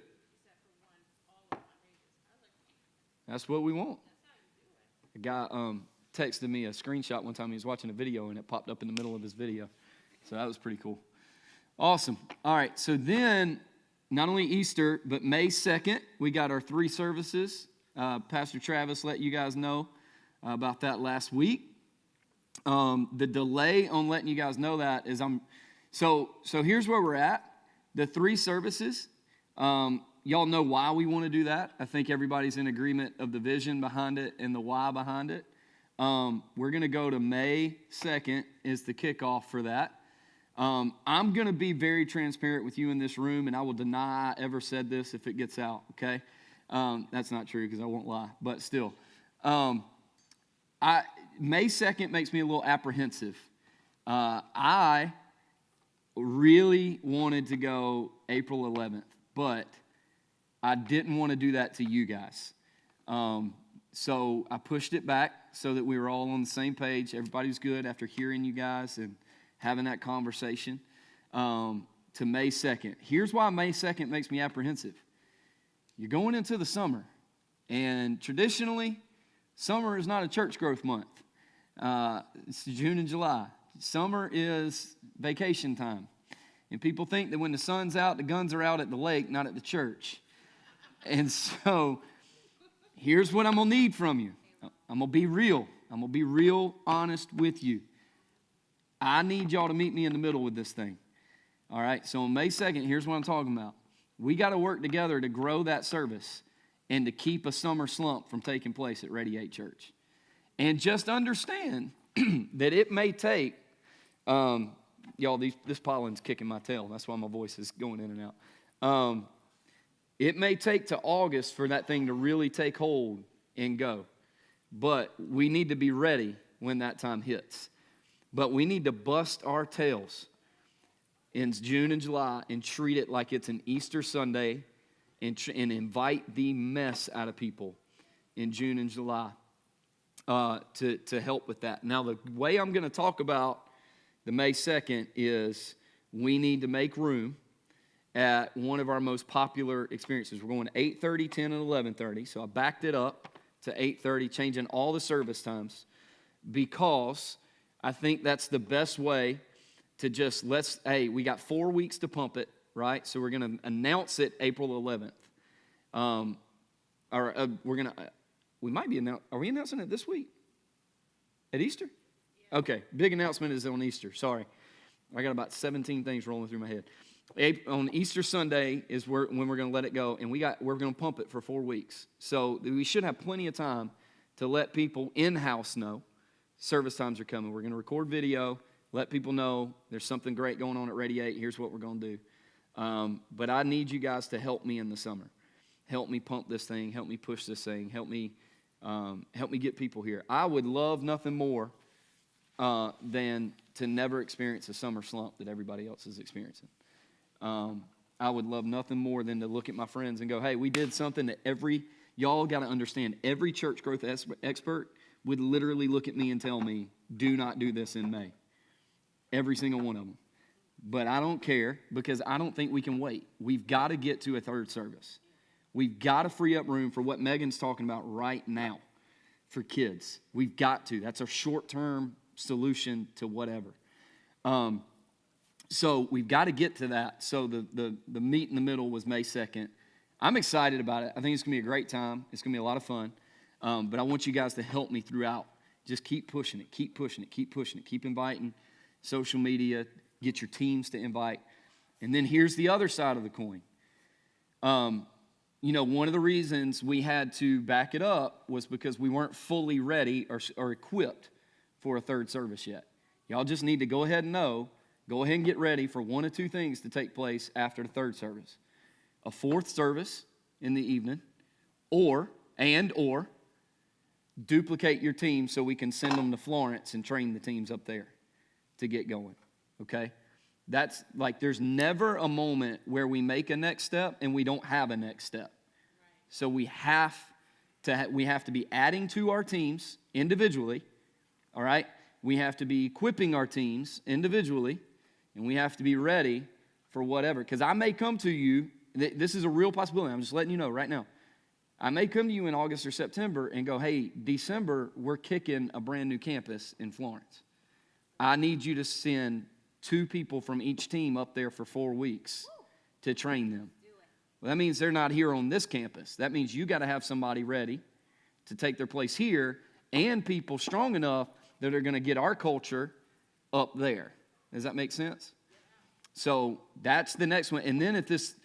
That's what we want. A guy texted me a screenshot one time. He was watching a video, and it popped up in the middle of his video. So that was pretty cool. Awesome. All right. So then, not only Easter, but May 2nd, we got our 3 services. Pastor Travis let you guys know about that last week. The delay on letting you guys know that is so here's where we're at. The 3 services, y'all know why we want to do that. I think everybody's in agreement of the vision behind it and the why behind it. We're going to go to May 2nd is the kickoff for that. I'm going to be very transparent with you in this room, and I will deny I ever said this if it gets out, okay? That's not true because I won't lie, but still. May 2nd makes me a little apprehensive. I really wanted to go April 11th, but I didn't want to do that to you guys. So I pushed it back so that we were all on the same page. Everybody was good after hearing you guys and having that conversation to May 2nd. Here's why May 2nd makes me apprehensive. You're going into the summer, and traditionally, summer is not a church growth month. It's June and July. Summer is vacation time. And people think that when the sun's out, the guns are out at the lake, not at the church. And so here's what I'm going to need from you. I'm going to be real. I'm going to be real honest with you. I need y'all to meet me in the middle with this thing. All right, so on May 2nd, here's what I'm talking about. We got to work together to grow that service and to keep a summer slump from taking place at Radiate Church. And just understand that it may take, y'all, this pollen's kicking my tail. That's why my voice is going in and out. It may take to August for that thing to really take hold and go. But we need to be ready when that time hits. But we need to bust our tails in June and July and treat it like it's an Easter Sunday and invite the mess out of people in June and July. to help with that. Now, the way I'm going to talk about the May 2nd is we need to make room at one of our most popular experiences. We're going to 8:30, 10, and 11:30. So I backed it up to 8:30, changing all the service times because I think that's the best way to just we got 4 weeks to pump it, right? So we're going to announce it April 11th. We might be are we announcing it this week? At Easter? Yeah. Okay, big announcement is on Easter. Sorry. I got about 17 things rolling through my head. On Easter Sunday is when we're going to let it go, and we're going to pump it for 4 weeks. So we should have plenty of time to let people in-house know service times are coming. We're going to record video, let people know there's something great going on at Radiate. Here's what we're going to do. But I need you guys to help me in the summer. Help me pump this thing. Help me push this thing. Help me get people here. I would love nothing more than to never experience a summer slump that everybody else is experiencing. I would love nothing more than to look at my friends and go, hey, we did something that y'all got to understand, every church growth expert would literally look at me and tell me, do not do this in May. Every single one of them. But I don't care because I don't think we can wait. We've got to get to a third service. We've got to free up room for what Megan's talking about right now for kids. We've got to. That's a short-term solution to whatever. So we've got to get to that. So the meet in the middle was May 2nd. I'm excited about it. I think it's going to be a great time. It's going to be a lot of fun. But I want you guys to help me throughout. Just keep pushing it, keep pushing it, keep pushing it, keep inviting social media, get your teams to invite. And then here's the other side of the coin. One of the reasons we had to back it up was because we weren't fully ready or equipped for a third service yet. Y'all just need to go ahead and get ready for one of two things to take place after the third service. A fourth service in the evening, or duplicate your team so we can send them to Florence and train the teams up there to get going, okay? That's like there's never a moment where we make a next step and we don't have a next step. Right. So we have to be adding to our teams individually, all right? We have to be equipping our teams individually, and we have to be ready for whatever. Because I may come to you, this is a real possibility. I'm just letting you know right now. I may come to you in August or September and go, hey, December, we're kicking a brand new campus in Florence. I need you to send 2 people from each team up there for 4 weeks to train them. Well, that means they're not here on this campus. That means you got to have somebody ready to take their place here and people strong enough that are going to get our culture up there. Does that make sense? So that's the next one. And then if this,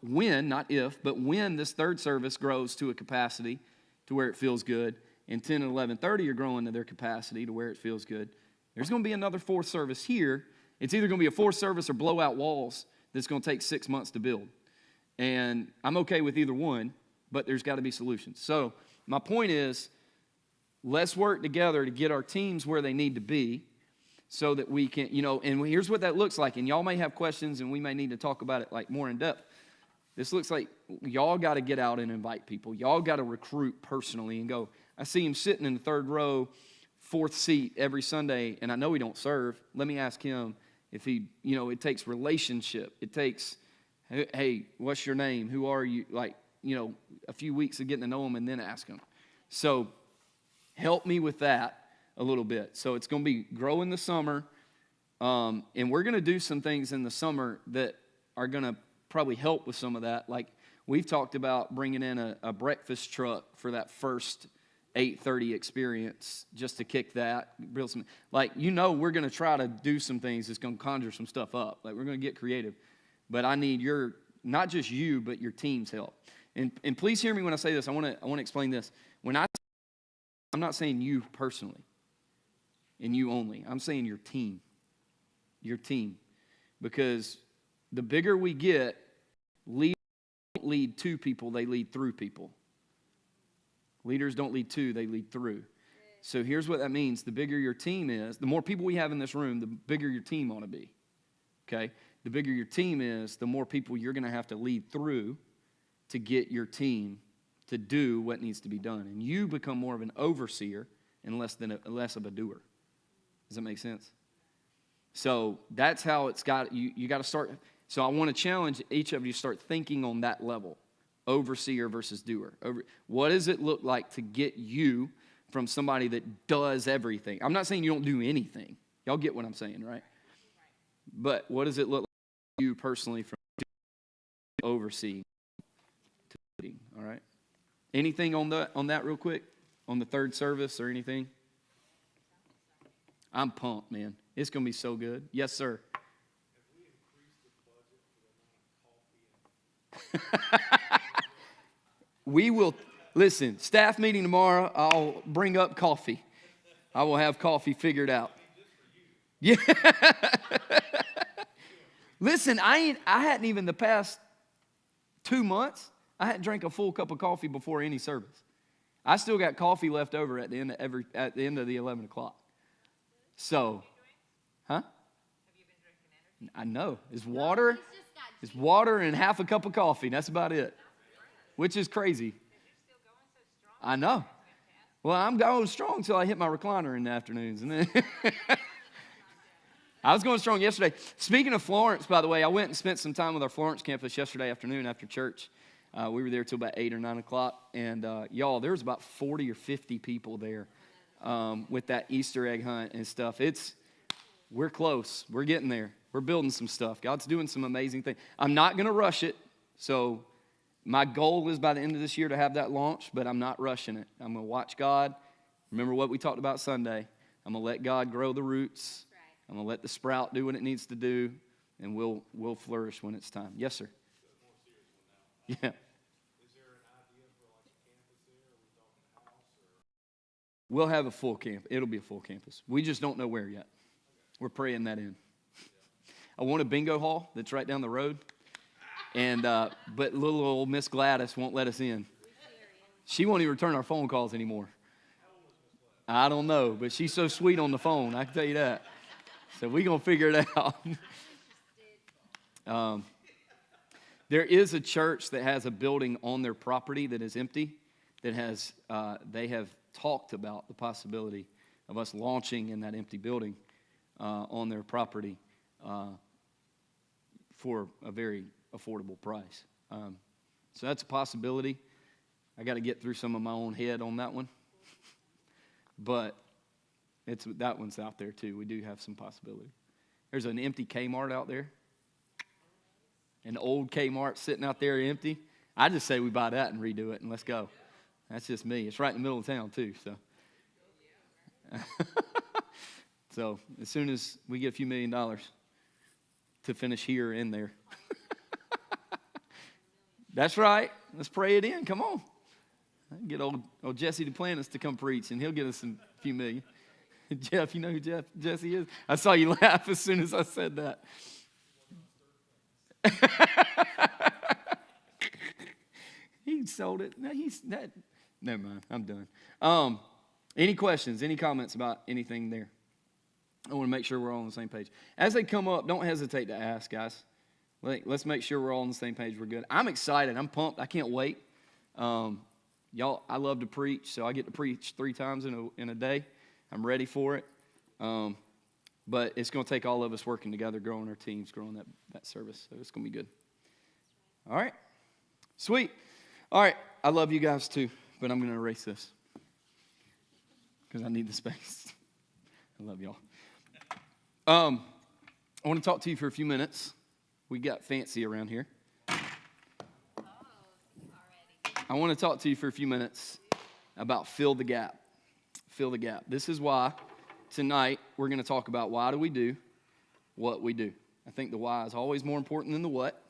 when, not if, but when this third service grows to a capacity to where it feels good, and 10 and 11:30 are growing to their capacity to where it feels good, there's going to be another fourth service here. It's either going to be a fourth service or blow out walls that's going to take 6 months to build. And I'm okay with either one, but there's got to be solutions. So my point is, let's work together to get our teams where they need to be so that we can, and here's what that looks like. And y'all may have questions and we may need to talk about it like more in depth. This looks like y'all got to get out and invite people. Y'all got to recruit personally and go. I see him sitting in the third row, 4th seat every Sunday, and I know he don't serve. Let me ask him if he, it takes relationship. It takes, hey, what's your name? Who are you? Like, a few weeks of getting to know him and then ask him. So help me with that a little bit. So it's going to be grow in the summer, and we're going to do some things in the summer that are going to probably help with some of that. Like we've talked about bringing in a breakfast truck for that first 8:30 experience just to kick that. Build some, we're going to try to do some things that's going to conjure some stuff up. Like we're going to get creative. But I need not just you, but your team's help. And please hear me when I say this. I want to explain this. I'm not saying you personally and you only. I'm saying your team. Your team. Because the bigger we get, leaders don't lead to people, they lead through people. Leaders don't lead to, they lead through. So here's what that means. The bigger your team is, the more people we have in this room, the bigger your team ought to be. Okay? The bigger your team is, the more people you're going to have to lead through to get your team to do what needs to be done. And you become more of an overseer and less of a doer. Does that make sense? So that's how it's got, you got to start. So I want to challenge each of you to start thinking on that level, overseer versus doer. What does it look like to get you from somebody that does everything? I'm not saying you don't do anything. Y'all get what I'm saying, right? But what does it look like to you personally from overseeing to leading, all right? Anything on that real quick? On the third service or anything? I'm pumped, man. It's going to be so good. Yes, sir. We will, listen, staff meeting tomorrow, I'll bring up coffee. I will have coffee figured out. Yeah. Listen, I hadn't even the past 2 months, I hadn't drank a full cup of coffee before any service. I still got coffee left over at the end of the 11 o'clock. So, huh? Have you been drinking energy? I know. It's water and half a cup of coffee. That's about it. Which is crazy. You're still going so strong. I know. Well, I'm going strong until I hit my recliner in the afternoons. And then I was going strong yesterday. Speaking of Florence, by the way, I went and spent some time with our Florence campus yesterday afternoon after church. We were there till about 8 or 9 o'clock. And y'all, there was about 40 or 50 people there with that Easter egg hunt and stuff. We're close. We're getting there. We're building some stuff. God's doing some amazing things. I'm not going to rush it. So my goal is by the end of this year to have that launch, but I'm not rushing it. I'm going to watch God. Remember what we talked about Sunday. I'm going to let God grow the roots. I'm going to let the sprout do what it needs to do, and we'll flourish when it's time. Yes, sir. Yeah. Is there an idea for like a campus there? Are we talking house or? We'll have a full camp. It'll be a full campus. We just don't know where yet. We're praying that in. I want a bingo hall that's right down the road. And but little old Miss Gladys won't let us in. She won't even return our phone calls anymore. I don't know, but she's so sweet on the phone, I can tell you that. So we're going to figure it out. There is a church that has a building on their property that is empty, that has they have talked about the possibility of us launching in that empty building on their property for a very affordable price. So that's a possibility. I got to get through some of my own head on that one. But that one's out there too. We do have some possibility. There's an empty Kmart out there. An old Kmart sitting out there empty. I just say we buy that and redo it and let's go. That's just me. It's right in the middle of town too. So, so as soon as we get a few $1 million to finish here and there. That's right. Let's pray it in. Come on. I can get old Jesse Duplantis to come preach, and he'll get us a few million. Jeff, you know who Jesse is? I saw you laugh as soon as I said that. He sold it. No, never mind. I'm done. Any questions? Any comments about anything there? I want to make sure we're all on the same page. As they come up, don't hesitate to ask, guys. Let's make sure we're all on the same page. We're good. I'm excited. I'm pumped. I can't wait. Y'all, I love to preach, so I get to preach 3 times in a day. I'm ready for it. But it's going to take all of us working together, growing our teams, growing that service. So it's going to be good. All right. Sweet. All right. I love you guys too, but I'm going to erase this because I need the space. I love y'all. I want to talk to you for a few minutes. We got fancy around here. I want to talk to you for a few minutes about fill the gap. Fill the gap. This is why tonight we're going to talk about why do we do what we do. I think the why is always more important than the what.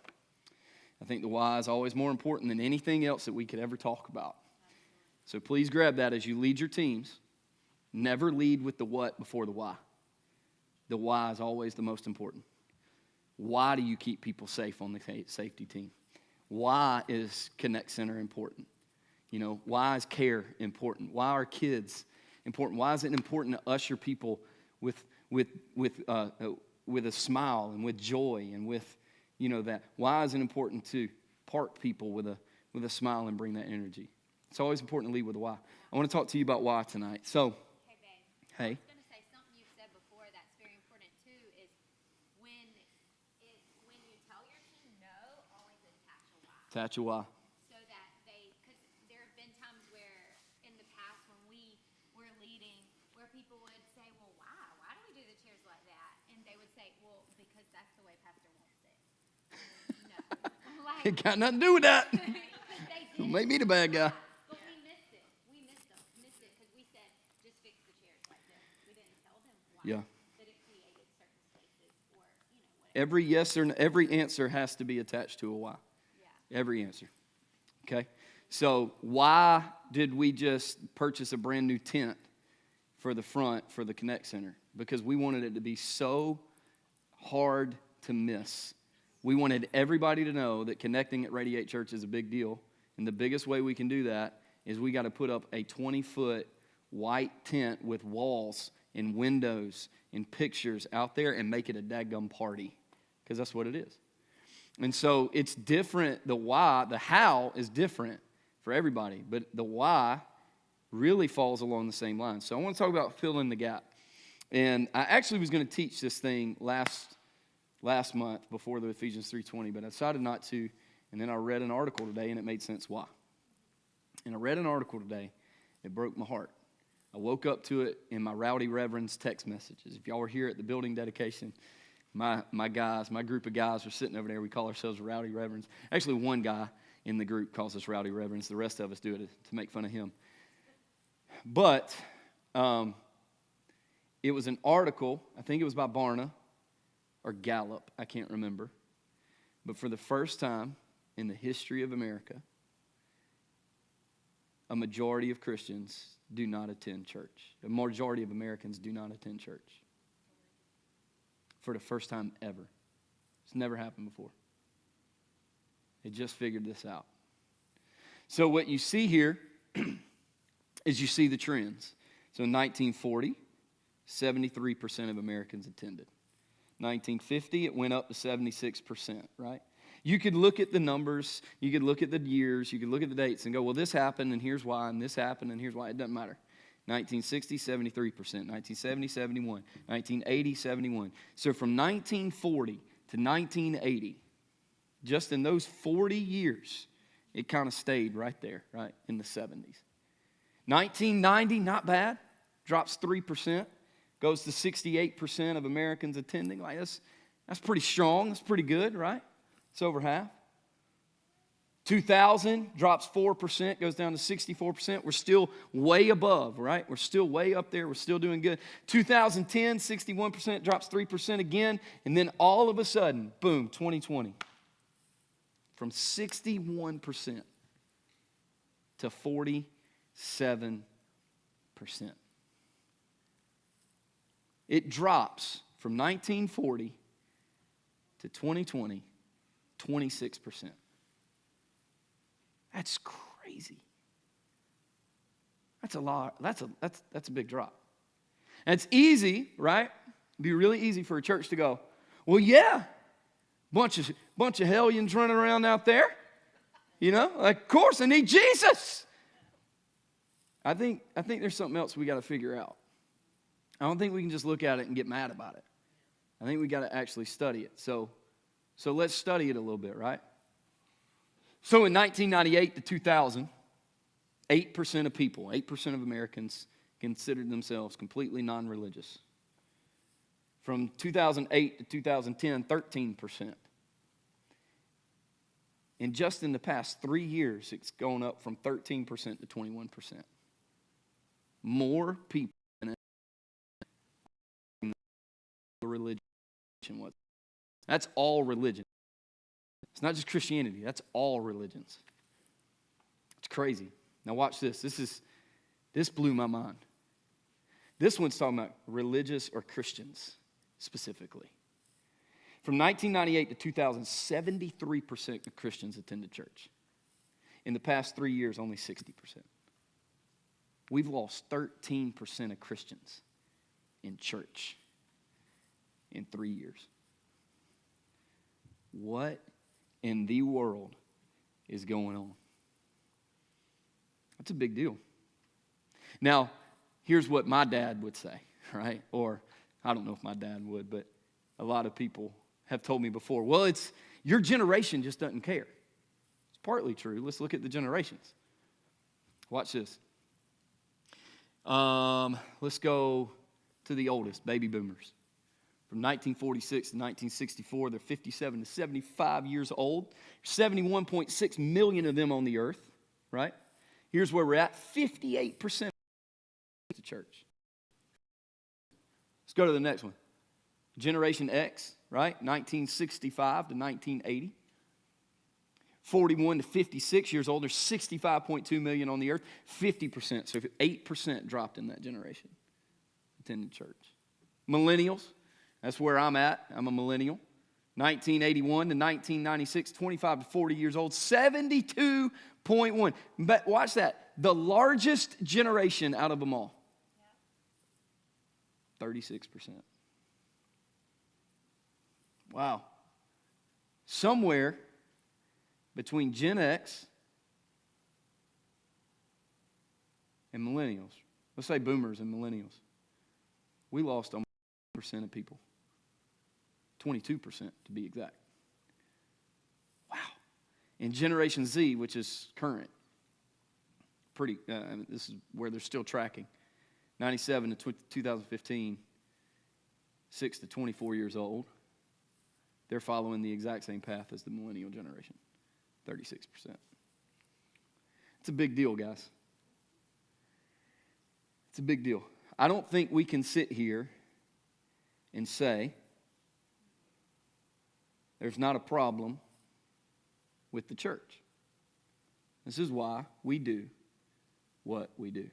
I think the why is always more important than anything else that we could ever talk about. So please grab that as you lead your teams. Never lead with the what before the why. The why is always the most important. Why do you keep people safe on the safety team? Why is Connect Center important? You know, why is care important? Why are kids important? Why is it important to usher people with a smile and with joy and with, you know, that? Why is it important to park people with a smile and bring that energy? It's always important to lead with a why. I want to talk to you about why tonight. So, Hey. I was going to say something you've said before that's very important too is when you tell your team no, always attach a why. Attach a why. So that because there have been times where in the past when we were leading, where people would say, well, why do we do the chairs like that? And they would say, well, because that's the way Pastor wants it. No. It got nothing to do with that. They did. Don't make me the bad guy. But we missed it. We missed it because we said, just fix the chairs like this. We didn't tell them why. Yeah. That it created certain spaces or, whatever. Every yes or no, every answer has to be attached to a why. Yeah. Every answer. Okay? So why did we just purchase a brand new tent for the front for the Connect Center? Because we wanted it to be so hard to miss. We wanted everybody to know that connecting at Radiate Church is a big deal. And the biggest way we can do that is we got to put up a 20-foot white tent with walls and windows and pictures out there and make it a daggum party. Because that's what it is. And so it's different. The why, the how is different for everybody. But the why really falls along the same line. So I want to talk about filling the gap. And I actually was going to teach this thing last month before the Ephesians 3:20, but I decided not to. And then I read an article today, and it made sense why. And I read an article today that broke my heart. I woke up to it in my Rowdy Reverends text messages. If y'all were here at the building dedication, my group of guys were sitting over there. We call ourselves Rowdy Reverends. Actually, one guy in the group calls us Rowdy Reverends. The rest of us do it to make fun of him. But it was an article, I think it was by Barna or Gallup, I can't remember. But for the first time in the history of America, a majority of Christians do not attend church. A majority of Americans do not attend church. For the first time ever. It's never happened before. They just figured this out. So what you see here is you see the trends. So in 1940, 73% of Americans attended. 1950, it went up to 76%, right? You could look at the numbers, you could look at the years, you could look at the dates and go, well, this happened and here's why, and this happened and here's why. It doesn't matter. 1960, 73%. 1970, 71. 1980, 71. So from 1940 to 1980, just in those 40 years, it kind of stayed right there, right, in the 70s. 1990, not bad, drops 3%, goes to 68% of Americans attending. Like that's pretty strong, that's pretty good, right? It's over half. 2000 drops 4%, goes down to 64%. We're still way above, right? We're still way up there. We're still doing good. 2010, 61%, drops 3% again. And then all of a sudden, boom, 2020. From 61% to 47%. It drops from 1940 to 2020, 26%. That's crazy. That's a lot. That's a big drop. And it's easy, right? It'd be really easy for a church to go, well, yeah, bunch of hellions running around out there. You know, like, of course, I need Jesus. I think there's something else we got to figure out. I don't think we can just look at it and get mad about it. I think we got to actually study it. So let's study it a little bit, right? So in 1998 to 2000, 8% of people, 8% of Americans considered themselves completely non-religious. From 2008 to 2010, 13%. And just in the past 3 years, it's gone up from 13% to 21%. More people in religion. That's all religion. It's not just Christianity. That's all religions. It's crazy. Now watch this. This blew my mind. This one's talking about religious or Christians specifically. From 1998 to 2000, 73% of Christians attended church. In the past 3 years, only 60%. We've lost 13% of Christians in church in 3 years. What in the world is going on? That's a big deal. Now, here's what my dad would say, right? Or I don't know if my dad would, but a lot of people have told me before, well, it's your generation just doesn't care. It's partly true. Let's look at the generations. Watch this. Let's go to the oldest, baby boomers. From 1946 to 1964, they're 57 to 75 years old. 71.6 million of them on the earth, right? Here's where we're at. 58% of the church. Let's go to the next one. Generation X, right? 1965 to 1980. 41 to 56 years old, there's 65.2 million on the earth, 50%. So 8% dropped in that generation attended church. Millennials, that's where I'm at. I'm a millennial. 1981 to 1996, 25 to 40 years old, 72.1. But watch that. The largest generation out of them all. 36%. Wow. Somewhere between Gen X and millennials, let's say boomers and millennials, we lost almost 1% of people. 22% to be exact. Wow. In Generation Z, which is current, this is where they're still tracking, 97 to 2015, 6 to 24 years old, they're following the exact same path as the millennial generation, 36%. It's a big deal, guys. It's a big deal. I don't think we can sit here and say there's not a problem with the church. This is why we do what we do.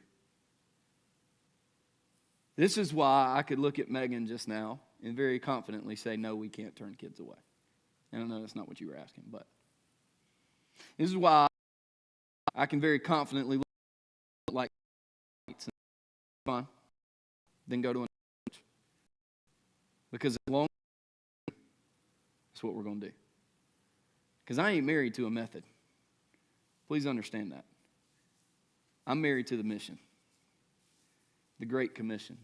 This is why I could look at Megan just now and very confidently say, no, we can't turn kids away. And I know that's not what you were asking, but this is why I can very confidently look like fine, then go to another church. Because as long as that's what we're going to do. Because I ain't married to a method. Please understand that. I'm married to the mission, the Great Commission.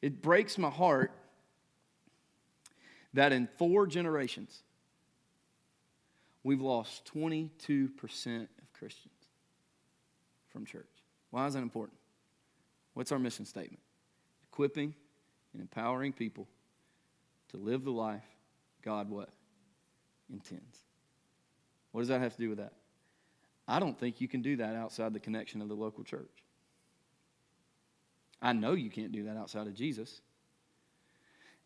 It breaks my heart that in 4 generations, we've lost 22% of Christians from church. Why is that important? What's our mission statement? Equipping and empowering people to live the life God what? Intends. What does that have to do with that? I don't think you can do that outside the connection of the local church. I know you can't do that outside of Jesus.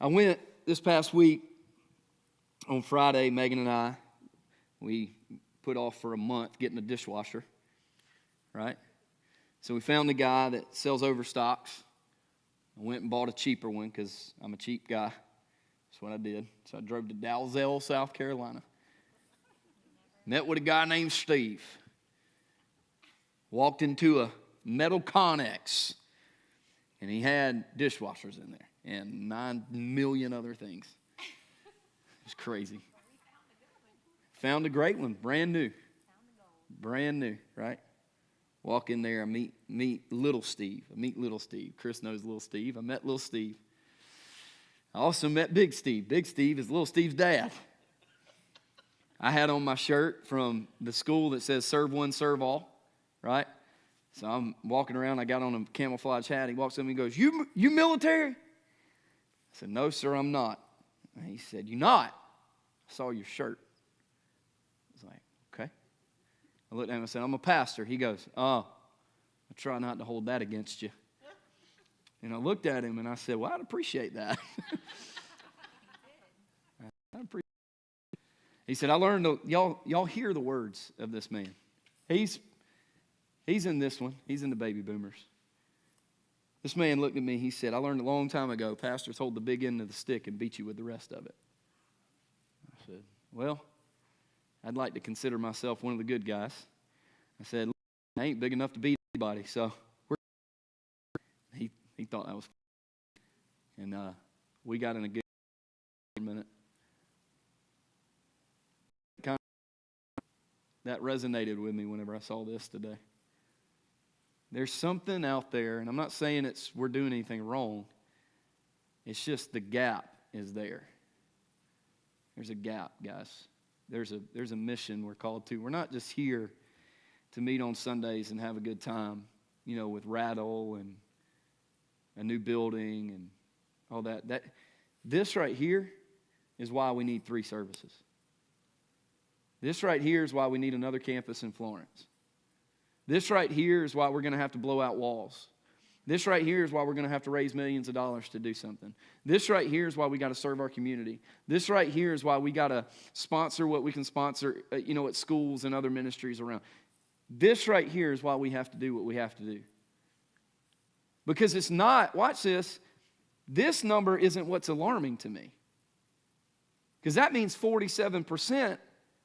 I went this past week on Friday, Megan and I, we put off for a month getting a dishwasher, right? So we found a guy that sells overstocks. I went and bought a cheaper one because I'm a cheap guy. That's what I did. So I drove to Dalzell, South Carolina. Met with a guy named Steve. Walked into a metal Connex. And he had dishwashers in there and 9 million other things. It's crazy. Found a great one, brand new. Brand new, right? Walk in there, I meet little Steve. I meet little Steve. Chris knows little Steve. I met little Steve. I also met Big Steve. Big Steve is little Steve's dad. I had on my shirt from the school that says serve one, serve all, right? So I'm walking around. I got on a camouflage hat. He walks up to me and goes, you military? I said, no, sir, I'm not. And he said, you not? I saw your shirt. I was like, okay. I looked at him and said, I'm a pastor. He goes, oh, I try not to hold that against you. And I looked at him and I said, well, I'd appreciate that. I'd appreciate it. He said, I learned, y'all hear the words of this man. He's in this one. He's in the baby boomers. This man looked at me. He said, I learned a long time ago, pastors hold the big end of the stick and beat you with the rest of it. I said, well, I'd like to consider myself one of the good guys. I said, I ain't big enough to beat anybody, so he thought that was funny. And we got in a good minute. Kind of, that resonated with me whenever I saw this today. There's something out there, and I'm not saying we're doing anything wrong. It's just the gap is there. There's a gap, guys. There's a mission we're called to. We're not just here to meet on Sundays and have a good time, with rattle and a new building and all that. This right here is why we need 3 services. This right here is why we need another campus in Florence. This right here is why we're going to have to blow out walls. This right here is why we're going to have to raise millions of dollars to do something. This right here is why we got to serve our community. This right here is why we got to sponsor what we can sponsor, at schools and other ministries around. This right here is why we have to do what we have to do. Because it's not, watch this number isn't what's alarming to me. Because that means 47%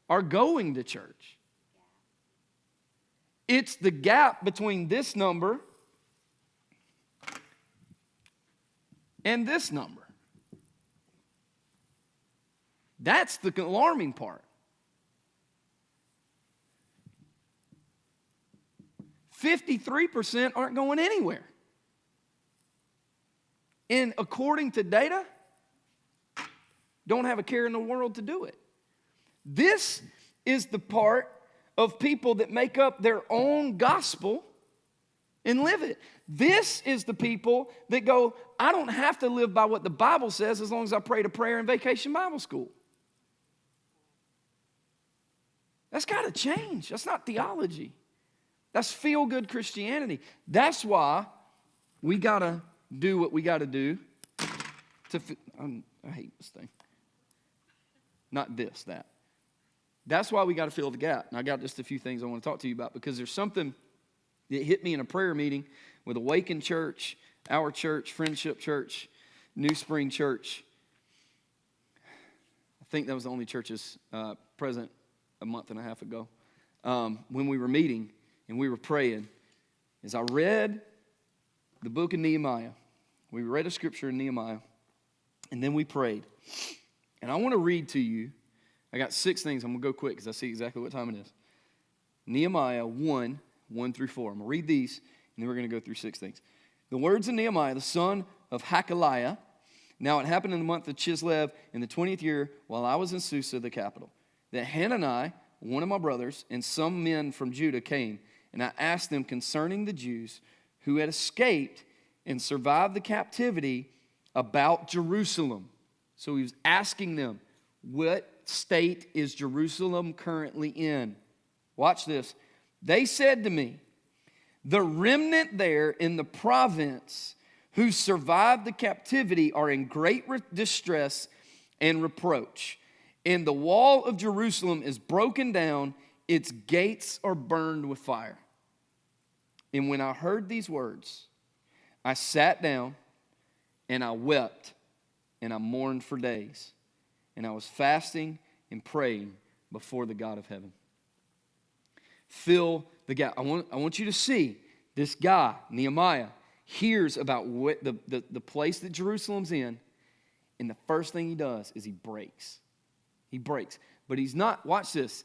are going to church. It's the gap between this number and this number. That's the alarming part. 53% aren't going anywhere. And according to data, don't have a care in the world to do it. This is the part of people that make up their own gospel and live it. This is the people that go, I don't have to live by what the Bible says as long as I pray to prayer in Vacation Bible School. That's got to change. That's not theology. That's feel-good Christianity. That's why we got to do what we got to do I hate this thing. Not this, that. That's why we got to fill the gap. And I got just a few things I want to talk to you about because there's something that hit me in a prayer meeting with Awaken Church, Our Church, Friendship Church, New Spring Church. I think that was the only churches present a month and a half ago. When we were meeting and we were praying, as I read the book of Nehemiah, we read a scripture in Nehemiah, and then we prayed. And I want to read to you. I got 6 things. I'm going to go quick because I see exactly what time it is. Nehemiah 1 through 4. I'm going to read these, and then we're going to go through 6 things. The words of Nehemiah, the son of Hakaliah. Now it happened in the month of Chislev in the 20th year while I was in Susa, the capital, that Hanani, one of my brothers, and some men from Judah came, and I asked them concerning the Jews who had escaped and survived the captivity about Jerusalem. So he was asking them, what state is Jerusalem currently in? Watch this. They said to me, the remnant there in the province who survived the captivity are in great distress and reproach. And the wall of Jerusalem is broken down, its gates are burned with fire. And when I heard these words, I sat down and I wept and I mourned for days. And I was fasting and praying before the God of heaven. Fill the gap. I want you to see this guy, Nehemiah, hears about what the place that Jerusalem's in, and the first thing he does is he breaks. He breaks. But he's not, watch this,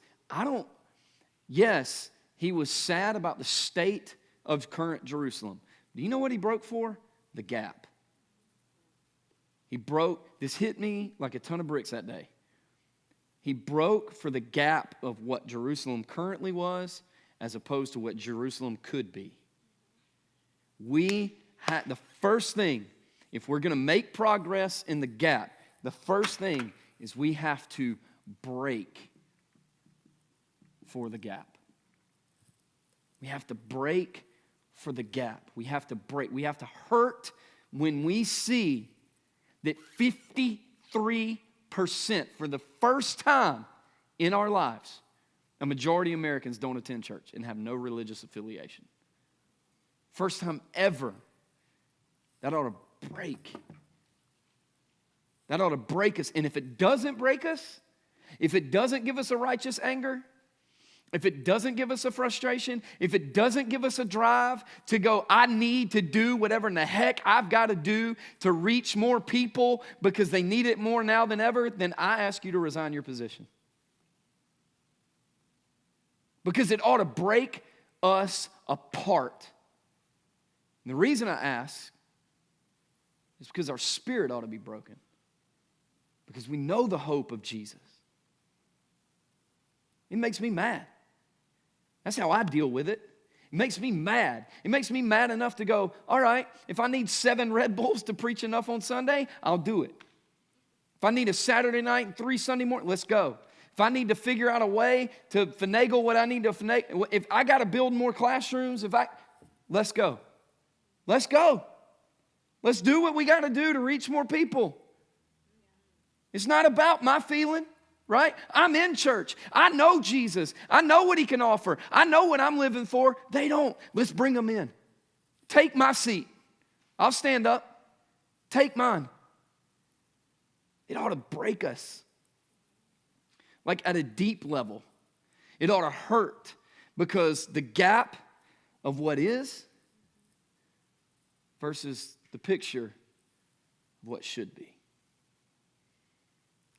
yes, he was sad about the state of current Jerusalem. Do you know what he broke for? The gap. He broke, this hit me like a ton of bricks that day. He broke for the gap of what Jerusalem currently was as opposed to what Jerusalem could be. We had the first thing, if we're going to make progress in the gap, the first thing is we have to break for the gap. We have to break for the gap. We have to break. We have to hurt when we see that 53% for the first time in our lives, a majority of Americans don't attend church and have no religious affiliation. First time ever. That ought to break. That ought to break us. And if it doesn't break us, if it doesn't give us a righteous anger, if it doesn't give us a frustration, if it doesn't give us a drive to go, I need to do whatever in the heck I've got to do to reach more people because they need it more now than ever, then I ask you to resign your position. Because it ought to break us apart. And the reason I ask is because our spirit ought to be broken. Because we know the hope of Jesus. It makes me mad. That's how I deal with it. It makes me mad. It makes me mad enough to go, all right, if I need 7 Red Bulls to preach enough on Sunday, I'll do it. If I need a Saturday night and 3 Sunday morning, let's go. If I need to figure out a way to finagle what I need to finagle, if I got to build more classrooms, let's go. Let's go. Let's do what we got to do to reach more people. It's not about my feeling, right? I'm in church. I know Jesus. I know what he can offer. I know what I'm living for. They don't. Let's bring them in. Take my seat. I'll stand up. Take mine. It ought to break us. Like at a deep level. It ought to hurt because the gap of what is versus the picture of what should be.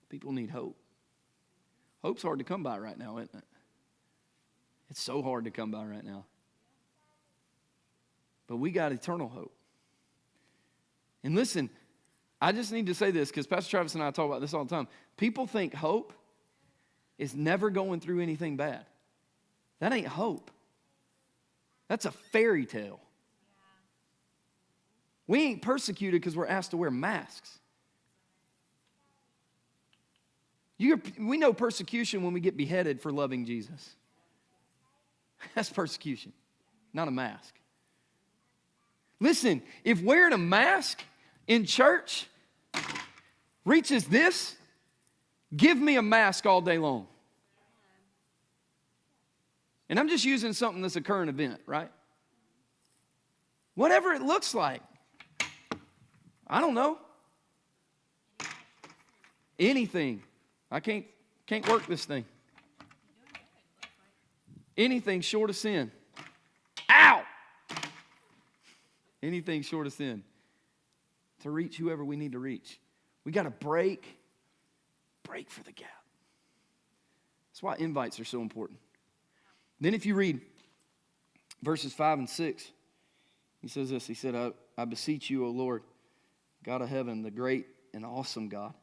People need hope. Hope's hard to come by right now, isn't it? It's so hard to come by right now. But we got eternal hope. And listen, I just need to say this because Pastor Travis and I talk about this all the time. People think hope is never going through anything bad. That ain't hope. That's a fairy tale. We ain't persecuted because we're asked to wear masks. We know persecution when we get beheaded for loving Jesus. That's persecution, not a mask. Listen, if wearing a mask in church reaches this, give me a mask all day long. And I'm just using something that's a current event, right? Whatever it looks like. I don't know. Anything. I can't work this thing. Anything short of sin. Ow! Anything short of sin. To reach whoever we need to reach. We got to break for the gap. That's why invites are so important. Then if you read verses 5 and 6, he says this. He said, I beseech you, O Lord, God of heaven, the great and awesome God,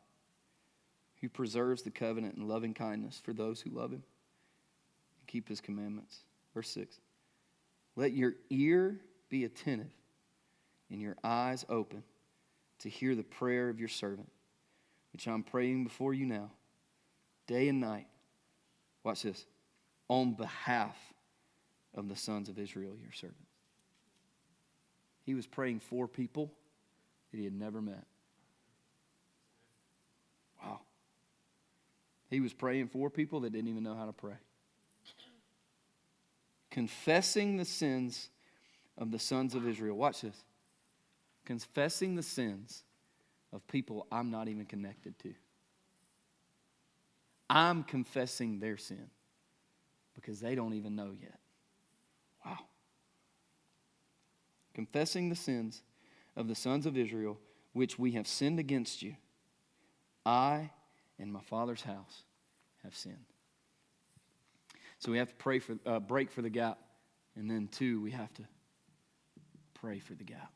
who preserves the covenant and loving kindness for those who love him and keep his commandments. Verse 6. Let your ear be attentive and your eyes open to hear the prayer of your servant, which I'm praying before you now, day and night. Watch this. On behalf of the sons of Israel, your servants. He was praying for people that he had never met. Wow. He was praying for people that didn't even know how to pray. Confessing the sins of the sons of Israel. Watch this. Confessing the sins of people I'm not even connected to. I'm confessing their sin because they don't even know yet. Wow. Confessing the sins of the sons of Israel, which we have sinned against you. I and my Father's house have sinned. So we have to pray for break for the gap, and then 2, we have to pray for the gap.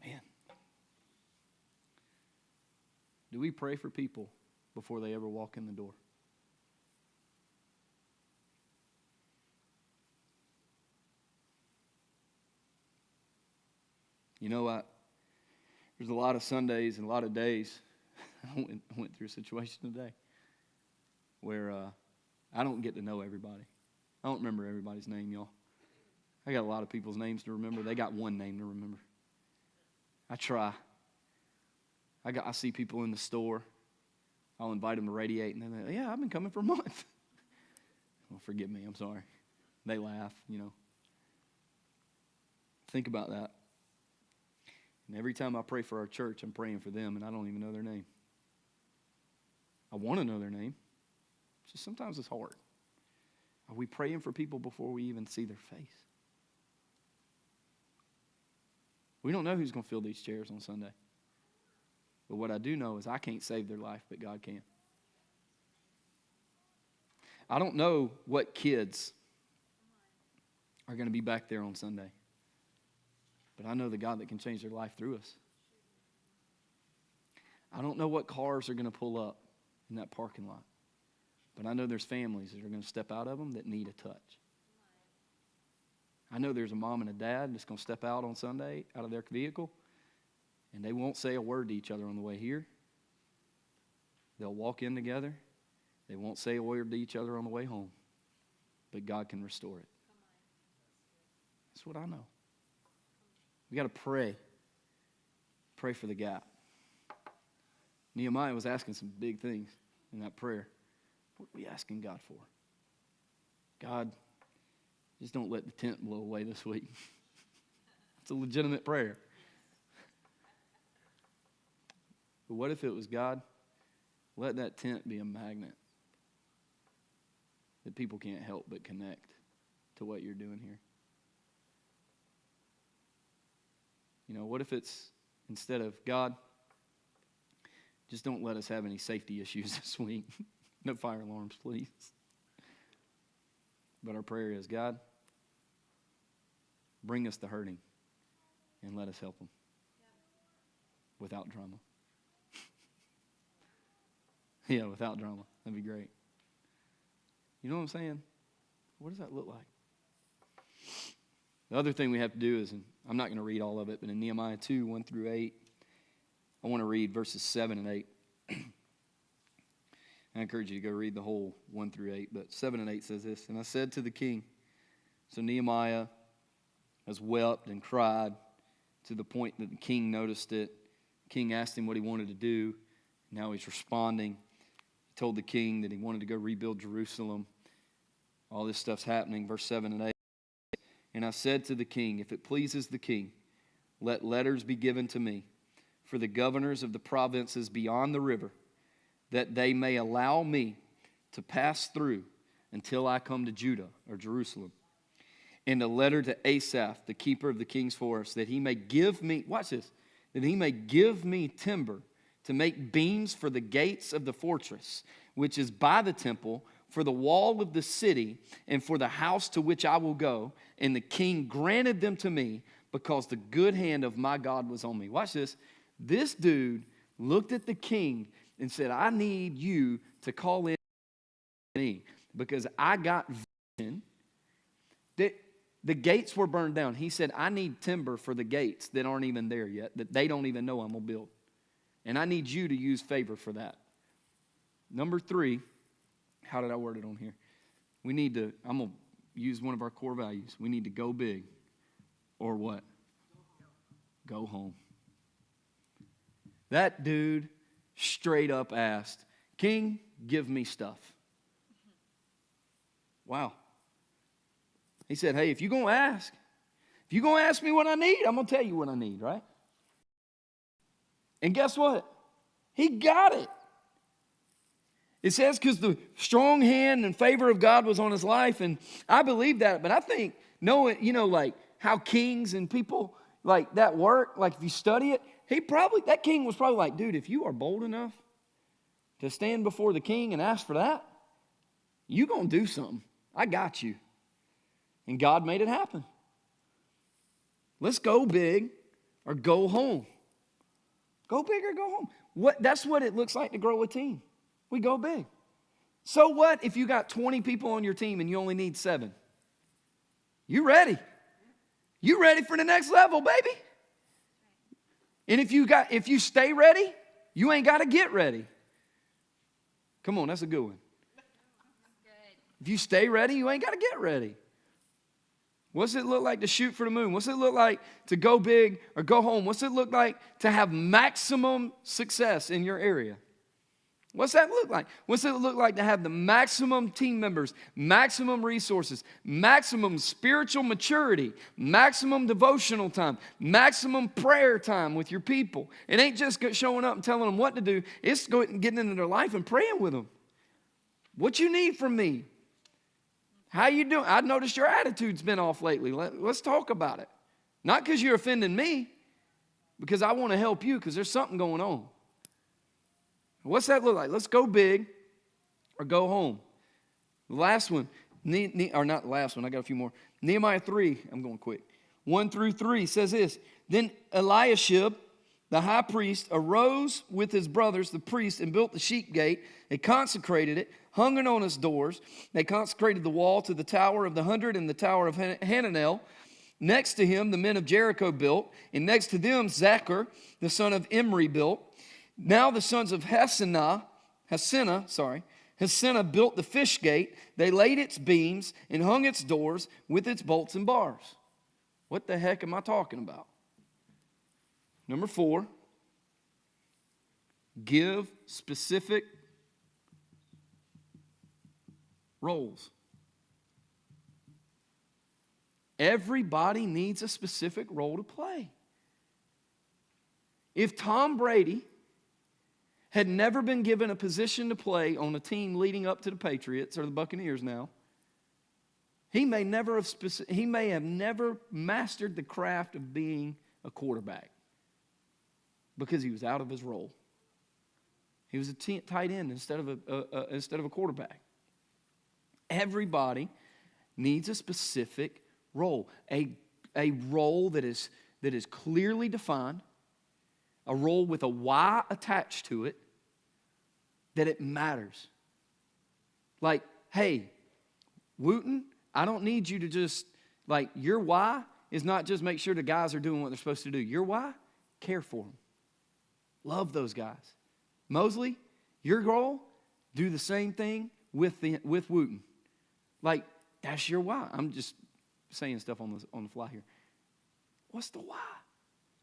Man, do we pray for people before they ever walk in the door? You know what? There's a lot of Sundays and a lot of days. I went through a situation today where I don't get to know everybody. I don't remember everybody's name, y'all. I got a lot of people's names to remember. They got one name to remember. I try. I see people in the store. I'll invite them to Radiate, and they're like, yeah, I've been coming for a month. Well, forgive me, I'm sorry. They laugh, you know. Think about that. And every time I pray for our church, I'm praying for them, and I don't even know their name. I want to know their name. Just sometimes it's hard. Are we praying for people before we even see their face? We don't know who's going to fill these chairs on Sunday. But what I do know is I can't save their life, but God can. I don't know what kids are going to be back there on Sunday. But I know the God that can change their life through us. I don't know what cars are going to pull up in that parking lot. But I know there's families that are going to step out of them that need a touch. I know there's a mom and a dad that's going to step out on Sunday out of their vehicle, and they won't say a word to each other on the way here. They'll walk in together. They won't say a word to each other on the way home. But God can restore it. That's what I know. We got to pray. Pray for the gap. Nehemiah was asking some big things in that prayer. What are we asking God for? God, just don't let the tent blow away this week. It's a legitimate prayer. But what if it was, God, let that tent be a magnet that people can't help but connect to what you're doing here? You know, what if it's instead of, God, just don't let us have any safety issues this week. No fire alarms, please. But our prayer is, God, bring us the hurting and let us help them without drama. Yeah, without drama. That'd be great. You know what I'm saying? What does that look like? The other thing we have to do is, and I'm not going to read all of it, but in Nehemiah 2, 1 through 8, I want to read verses 7 and 8. I encourage you to go read the whole 1 through 8, but 7 and 8 says this, and I said to the king, so Nehemiah has wept and cried to the point that the king noticed it. The king asked him what he wanted to do. Now he's responding. He told the king that he wanted to go rebuild Jerusalem. All this stuff's happening. Verse 7 and 8. And I said to the king, if it pleases the king, let letters be given to me for the governors of the provinces beyond the river, that they may allow me to pass through until I come to Judah or Jerusalem. And a letter to Asaph, the keeper of the king's forest, that he may give me, watch this, that he may give me timber to make beams for the gates of the fortress, which is by the temple, for the wall of the city, and for the house to which I will go. And the king granted them to me because the good hand of my God was on me. Watch this. This dude looked at the king and said, I need you to call in me because I got vision that the gates were burned down. He said, I need timber for the gates that aren't even there yet, that they don't even know I'm going to build. And I need you to use favor for that. Number 3, how did I word it on here? We need to, I'm going to use one of our core values. We need to go big or what? Go home. That dude straight up asked, King, give me stuff. Wow. He said, hey, if you're going to ask me what I need, I'm going to tell you what I need, right? And guess what? He got it. It says because the strong hand and favor of God was on his life, and I believe that, but I think, knowing, like how kings and people like that work, like if you study it, that king was probably like, dude, if you are bold enough to stand before the king and ask for that, you're going to do something. I got you. And God made it happen. Let's go big or go home. Go big or go home. That's what it looks like to grow a team. We go big. So what if you got 20 people on your team and you only need 7? You ready? You ready for the next level, baby? And if you stay ready, you ain't got to get ready. Come on, that's a good one. If you stay ready, you ain't got to get ready. What's it look like to shoot for the moon? What's it look like to go big or go home? What's it look like to have maximum success in your area? What's that look like? What's it look like to have the maximum team members, maximum resources, maximum spiritual maturity, maximum devotional time, maximum prayer time with your people? It ain't just showing up and telling them what to do. It's getting into their life and praying with them. What you need from me? How you doing? I noticed your attitude's been off lately. Let's talk about it. Not because you're offending me, because I want to help you because there's something going on. What's that look like? Let's go big or go home. The last one, Or not the last one, I got a few more. Nehemiah 3, I'm going quick. 1 through 3 says this. Then Eliashib, the high priest, arose with his brothers, the priests, and built the sheep gate. They consecrated it, hung it on its doors. They consecrated the wall to the Tower of the 100 and the Tower of Hananel. Next to him, the men of Jericho built, and next to them, Zachar, the son of Imri, built. Now the sons of Hassenaah built the fish gate. They laid its beams and hung its doors with its bolts and bars. What the heck am I talking about? Number 4, give specific roles. Everybody needs a specific role to play. If Tom Brady had never been given a position to play on a team leading up to the Patriots or the Buccaneers now, he may have never mastered the craft of being a quarterback because he was out of his role. He was a tight end instead of a quarterback. Everybody needs a specific role, a role that is clearly defined, a role with a why attached to it, that it matters. Like, hey, Wooten, I don't need you to just, your why is not just make sure the guys are doing what they're supposed to do. Your why? Care for them. Love those guys. Mosley, your goal? Do the same thing with Wooten. That's your why. I'm just saying stuff on the fly here. What's the why?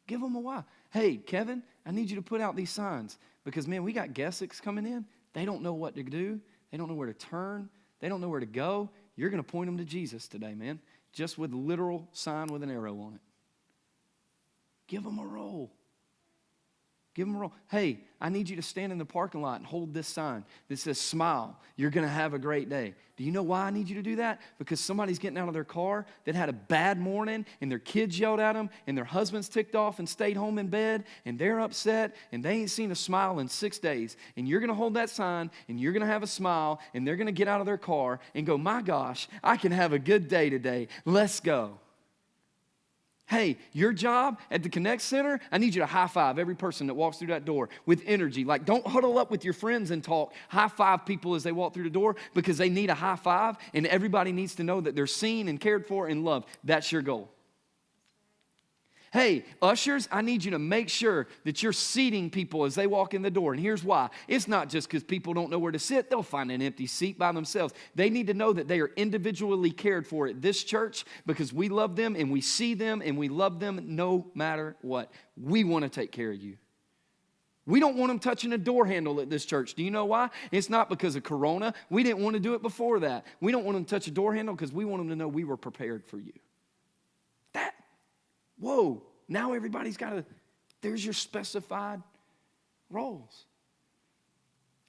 Give them a why. Hey, Kevin, I need you to put out these signs because, man, we got guests coming in. They don't know what to do. They don't know where to turn. They don't know where to go. You're going to point them to Jesus today, man, just with a literal sign with an arrow on it. Give them a role. Give them a role. Hey, I need you to stand in the parking lot and hold this sign that says, smile, you're going to have a great day. Do you know why I need you to do that? Because somebody's getting out of their car that had a bad morning and their kids yelled at them and their husband's ticked off and stayed home in bed and they're upset and they ain't seen a smile in 6 days. And you're going to hold that sign and you're going to have a smile and they're going to get out of their car and go, my gosh, I can have a good day today. Let's go. Hey, your job at the Connect Center, I need you to high five every person that walks through that door with energy. Don't huddle up with your friends and talk. High five people as they walk through the door because they need a high five and everybody needs to know that they're seen and cared for and loved. That's your goal. Hey, ushers, I need you to make sure that you're seating people as they walk in the door. And here's why. It's not just because people don't know where to sit. They'll find an empty seat by themselves. They need to know that they are individually cared for at this church because we love them and we see them and we love them no matter what. We want to take care of you. We don't want them touching a door handle at this church. Do you know why? It's not because of Corona. We didn't want to do it before that. We don't want them to touch a door handle because we want them to know we were prepared for you. Whoa, now everybody's there's your specified roles.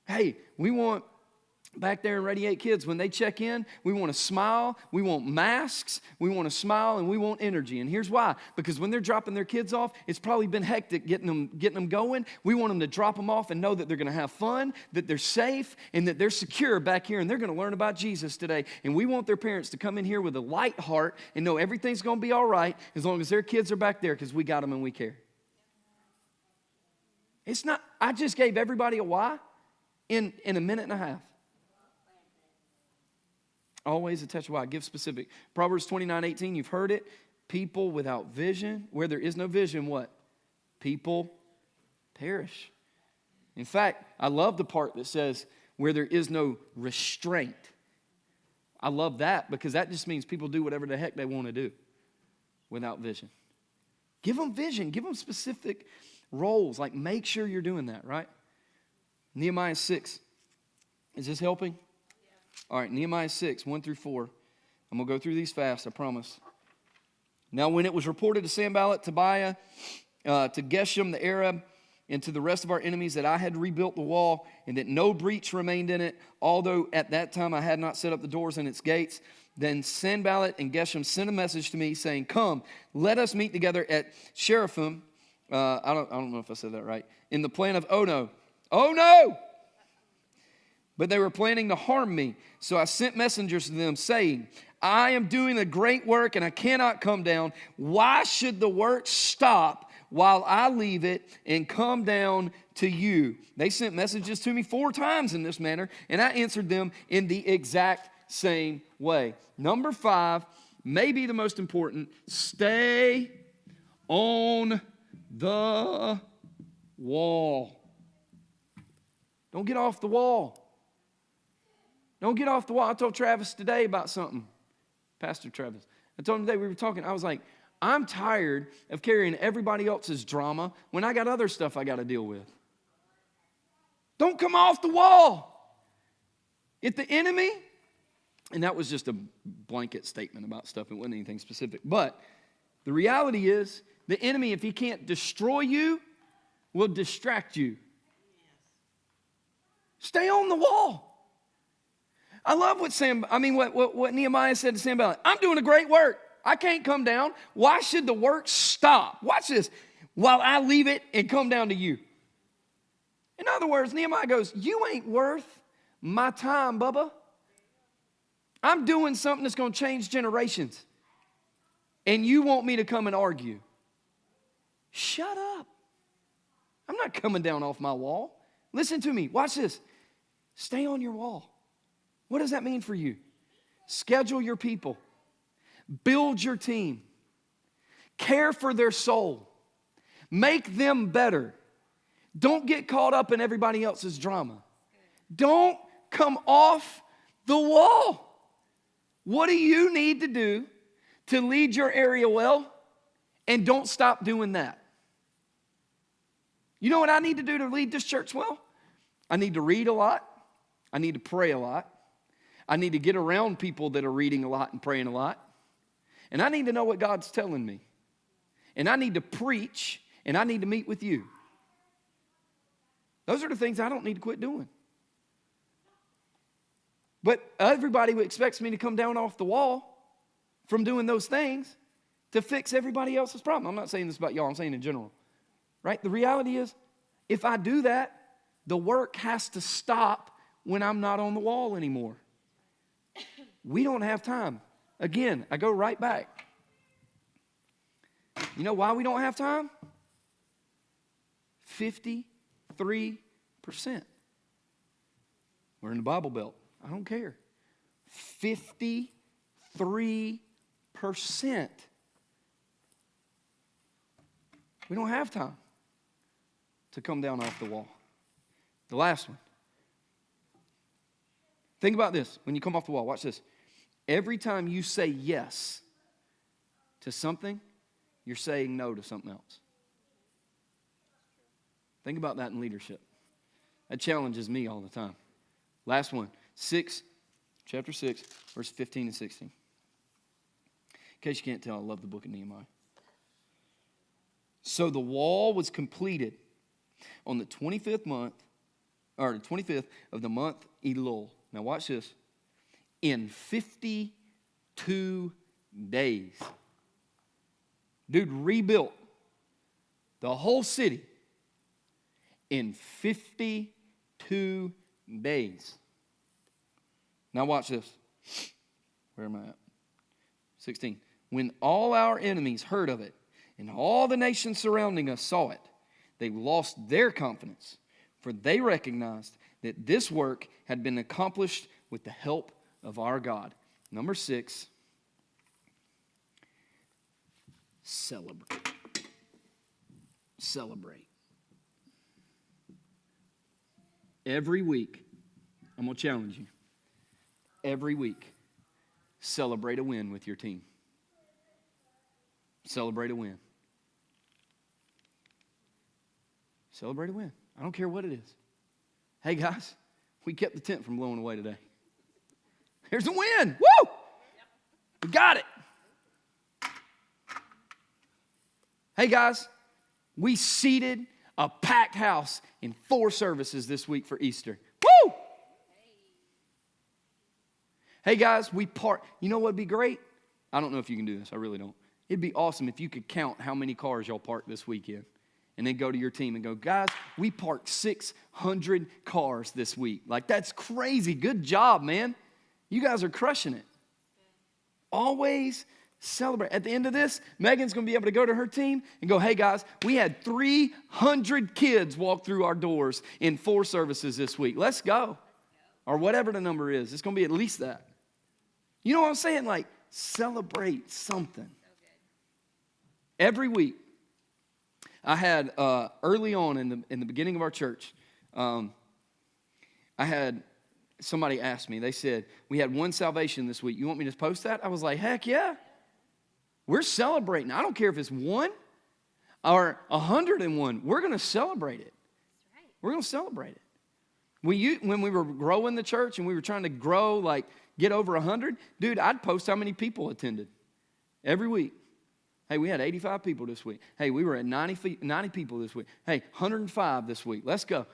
Hey, we want, back there in Radiate Kids, when they check in, we want to smile, we want masks, we want to smile, and we want energy. And here's why. Because when they're dropping their kids off, it's probably been hectic getting them going. We want them to drop them off and know that they're going to have fun, that they're safe, and that they're secure back here, and they're going to learn about Jesus today. And we want their parents to come in here with a light heart and know everything's going to be all right as long as their kids are back there because we got them and we care. It's not, I just gave everybody a why in a minute and a half. Always attach why. Give specific. Proverbs 29:18, you've heard it. People without vision, where there is no vision, what? People perish. In fact, I love the part that says, where there is no restraint. I love that because that just means people do whatever the heck they want to do without vision. Give them vision. Give them specific roles. Make sure you're doing that, right? Nehemiah 6. Is this helping? All right, Nehemiah 6, 1 through 4. I'm going to go through these fast, I promise. Now, when it was reported to Sanballat, Tobiah, to Geshem the Arab, and to the rest of our enemies that I had rebuilt the wall and that no breach remained in it, although at that time I had not set up the doors and its gates, then Sanballat and Geshem sent a message to me saying, come, let us meet together at Sheraphim. I don't know if I said that right. In the plan of Ono. Oh, no! but they were planning to harm me. So I sent messengers to them saying, I am doing a great work and I cannot come down. Why should the work stop while I leave it and come down to you? They sent messages to me 4 times in this manner, and I answered them in the exact same way. Number 5, maybe the most important, stay on the wall. Don't get off the wall. Don't get off the wall. I told Travis today about something. Pastor Travis. I told him today, we were talking. I was like, I'm tired of carrying everybody else's drama when I got other stuff I got to deal with. Don't come off the wall. If the enemy, and that was just a blanket statement about stuff. It wasn't anything specific. But the reality is, the enemy, if he can't destroy you, will distract you. Stay on the wall. I love what Nehemiah said to Sanballat. I'm doing a great work. I can't come down. Why should the work stop? Watch this. While I leave it and come down to you. In other words, Nehemiah goes, you ain't worth my time, Bubba. I'm doing something that's going to change generations. And you want me to come and argue. Shut up. I'm not coming down off my wall. Listen to me. Watch this. Stay on your wall. What does that mean for you? Schedule your people. Build your team. Care for their soul. Make them better. Don't get caught up in everybody else's drama. Don't come off the wall. What do you need to do to lead your area well? And don't stop doing that. You know what I need to do to lead this church well? I need to read a lot. I need to pray a lot. I need to get around people that are reading a lot and praying a lot. And I need to know what God's telling me. And I need to preach, and I need to meet with you. Those are the things I don't need to quit doing. But everybody expects me to come down off the wall from doing those things to fix everybody else's problem. I'm not saying this about y'all, I'm saying in general. Right? The reality is, if I do that, the work has to stop when I'm not on the wall anymore. We don't have time. Again, I go right back. You know why we don't have time? 53%. We're in the Bible Belt. I don't care. 53%. We don't have time to come down off the wall. The last one. Think about this. When you come off the wall, watch this. Every time you say yes to something, you're saying no to something else. Think about that in leadership. That challenges me all the time. Last one. Chapter 6, verse 15 and 16. In case you can't tell, I love the book of Nehemiah. So the wall was completed on the 25th of the month Elul. Now watch this. In 52 days. Dude rebuilt the whole city in 52 days. Now watch this. Where am I at? 16. When all our enemies heard of it, and all the nations surrounding us saw it, they lost their confidence, for they recognized that this work had been accomplished with the help of our God. Number 6, celebrate. Celebrate. Every week, I'm going to challenge you. Every week, celebrate a win with your team. Celebrate a win. Celebrate a win. I don't care what it is. Hey guys, we kept the tent from blowing away today. Here's a win. Woo! We got it. Hey guys, we seated a packed house in 4 services this week for Easter. Woo! Hey guys, we parked. You know what would be great? I don't know if you can do this. I really don't. It'd be awesome if you could count how many cars y'all parked this weekend And then go to your team and go, guys, we parked 600 cars this week. Like, that's crazy. Good job, man. You guys are crushing it. Always celebrate. At the end of this, Megan's going to be able to go to her team and go, hey, guys, we had 300 kids walk through our doors in 4 services this week. Let's go. Or whatever the number is. It's going to be at least that. You know what I'm saying? Like, celebrate something. Every week, I had, early on in the beginning of our church, I had somebody ask me, they said, we had 1 salvation this week. You want me to post that? I was like, heck yeah. We're celebrating. I don't care if it's 1 or 101. We're going to celebrate it. We're going to celebrate it. When we were growing the church and we were trying to grow, like get over 100, dude, I'd post how many people attended every week. Hey, we had 85 people this week. Hey, we were at 90 people this week. Hey, 105 this week. Let's go.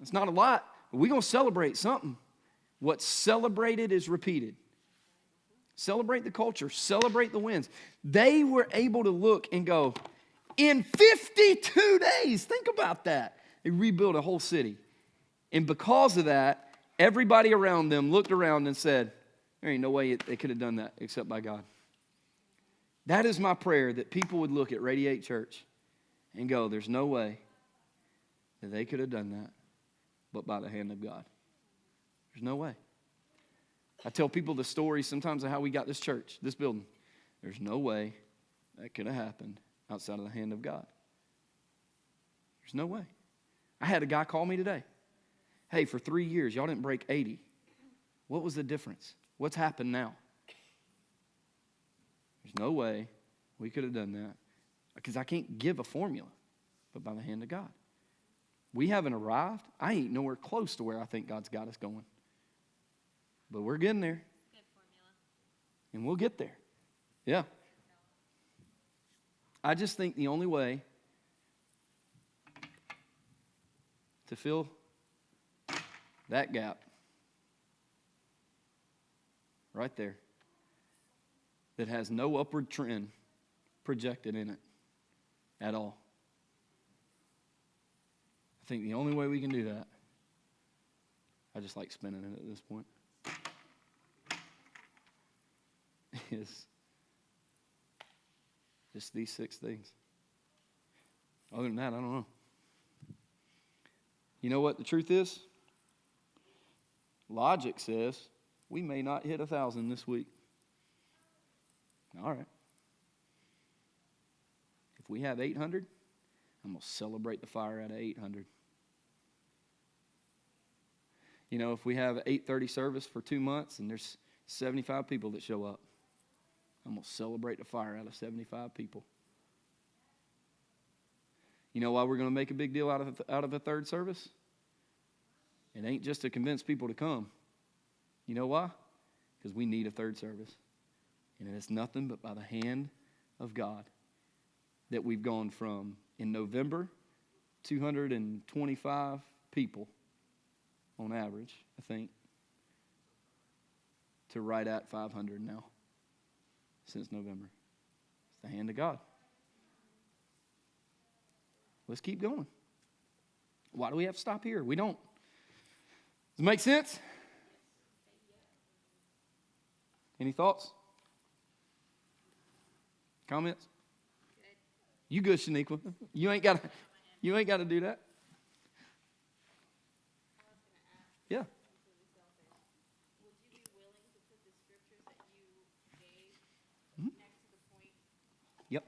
It's not a lot, but we're going to celebrate something. What's celebrated is repeated. Celebrate the culture. Celebrate the wins. They were able to look and go, in 52 days, think about that. They rebuilt a whole city. And because of that, everybody around them looked around and said, there ain't no way they could have done that except by God. That is my prayer, that people would look at Radiate Church and go, there's no way that they could have done that but by the hand of God. There's no way. I tell people the story sometimes of how we got this church, this building. There's no way that could have happened outside of the hand of God. There's no way. I had a guy call me today. Hey, for 3 years, y'all didn't break 80. What was the difference? What's happened now? There's no way we could have done that because I can't give a formula, but by the hand of God. We haven't arrived. I ain't nowhere close to where I think God's got us going. But we're getting there. Good formula. And we'll get there. Yeah. I just think the only way to fill that gap right there that has no upward trend projected in it at all. I think the only way we can do that, I just like spinning it at this point, is just these 6 things. Other than that, I don't know. You know what the truth is? Logic says we may not hit 1,000 this week. All right. If we have 800, I'm going to celebrate the fire out of 800. You know, if we have 8:30 service for 2 months and there's 75 people that show up, I'm going to celebrate the fire out of 75 people. You know why we're going to make a big deal out of a 3rd service? It ain't just to convince people to come. You know why? Because we need a 3rd service. And it's nothing but by the hand of God that we've gone from, in November, 225 people on average, I think, to right at 500 now since November. It's the hand of God. Let's keep going. Why do we have to stop here? We don't. Does it make sense? Any thoughts? Comments? Good. You good, Shaniqua. You ain't got to do that. Yeah. Would you be willing to put the scriptures that you gave next to the point? Yep.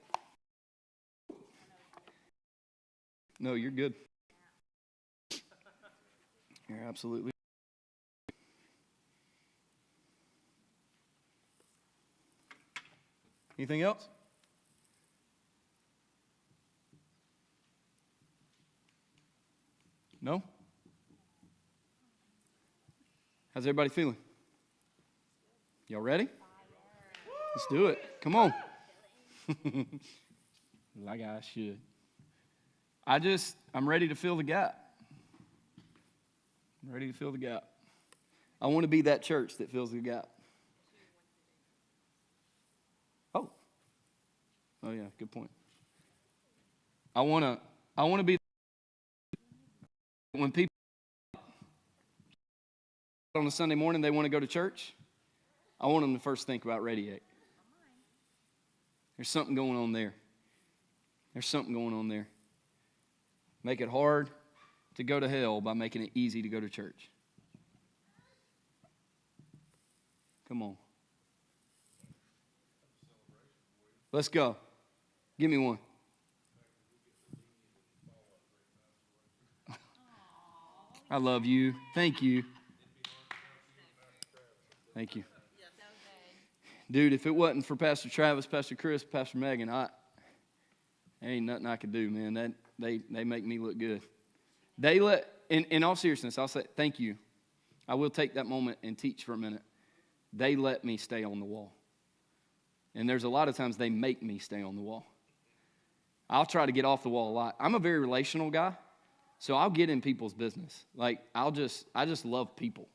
No, you're good. You're absolutely. Anything else? No? How's everybody feeling? Y'all ready? Let's do it. Come on. Like I should. I'm ready to fill the gap. I'm ready to fill the gap. I want to be that church that fills the gap. Oh, yeah, good point. I want to be when people on a Sunday morning they want to go to church. I want them to first think about Radiate. There's something going on there. There's something going on there. Make it hard to go to hell by making it easy to go to church. Come on. Let's go. Give me one. I love you. Thank you. Thank you. Dude, if it wasn't for Pastor Travis, Pastor Chris, Pastor Megan, there ain't nothing I could do, man. They make me look good. In all seriousness, I'll say thank you. I will take that moment and teach for a minute. They let me stay on the wall. And there's a lot of times they make me stay on the wall. I'll try to get off the wall a lot. I'm a very relational guy, so I'll get in people's business. Like, I just love people.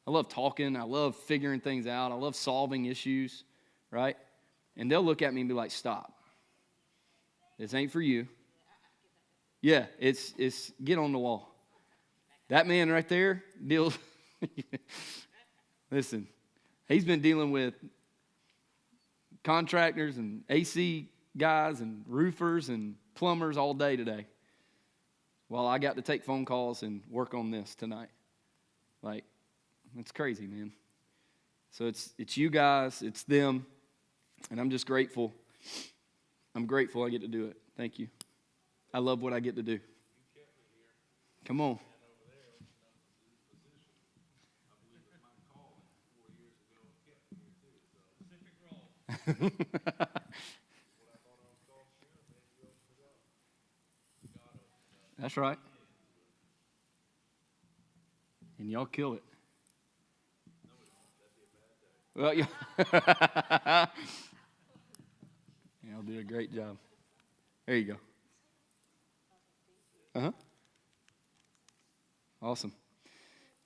I love talking. I love figuring things out. I love solving issues, right? And they'll look at me and be like, stop. This ain't for you. Yeah, it's get on the wall. That man right there deals. Listen, he's been dealing with contractors and AC guys and roofers and plumbers all day today. Well, I got to take phone calls and work on this tonight. Like, it's crazy, man. So it's you guys, it's them, and I'm just grateful. I'm grateful I get to do it. Thank you. I love what I get to do. Come on. That's right. And y'all kill it. Well, y'all do a great job. There you go. Uh-huh. Awesome.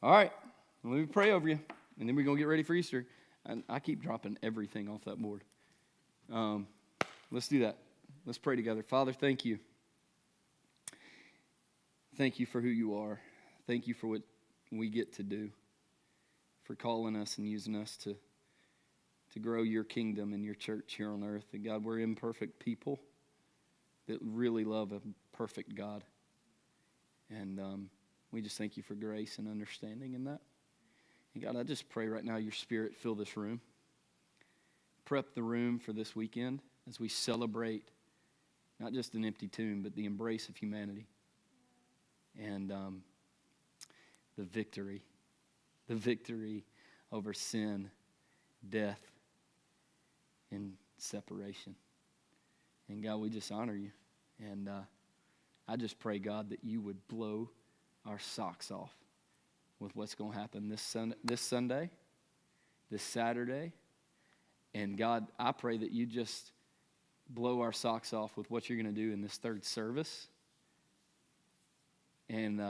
All right. Well, let me pray over you, and then we're going to get ready for Easter. And I keep dropping everything off that board. Let's do that. Let's pray together. Father, thank you. Thank you for who you are. Thank you for what we get to do, for calling us and using us to grow your kingdom and your church here on earth. And God, we're imperfect people that really love a perfect God. And we just thank you for grace and understanding in that. And God, I just pray right now your Spirit fill this room. Prep the room for this weekend as we celebrate not just an empty tomb, but the embrace of humanity. And the victory over sin, death, and separation. And God, we just honor you. And I just pray, God, that you would blow our socks off with what's going to happen this Sunday, this Saturday. And God, I pray that you just blow our socks off with what you're going to do in this third service. And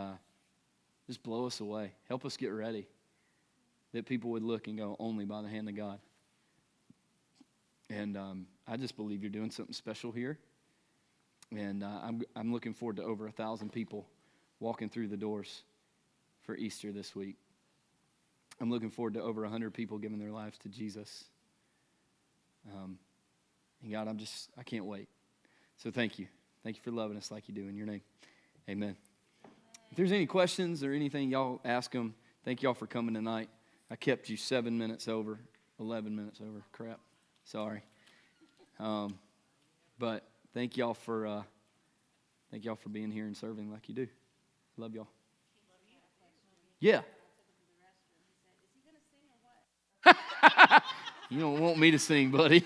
just blow us away. Help us get ready. That people would look and go, only by the hand of God. And I just believe you're doing something special here. And I'm looking forward to over 1,000 people walking through the doors for Easter this week. I'm looking forward to over 100 people giving their lives to Jesus. And God, I can't wait. So thank you. Thank you for loving us like you do in your name. Amen. If there's any questions or anything, y'all ask them. Thank y'all for coming tonight. I kept you 11 minutes over. Crap. Sorry. But thank y'all for being here and serving like you do. Love y'all. Yeah. You don't want me to sing, buddy.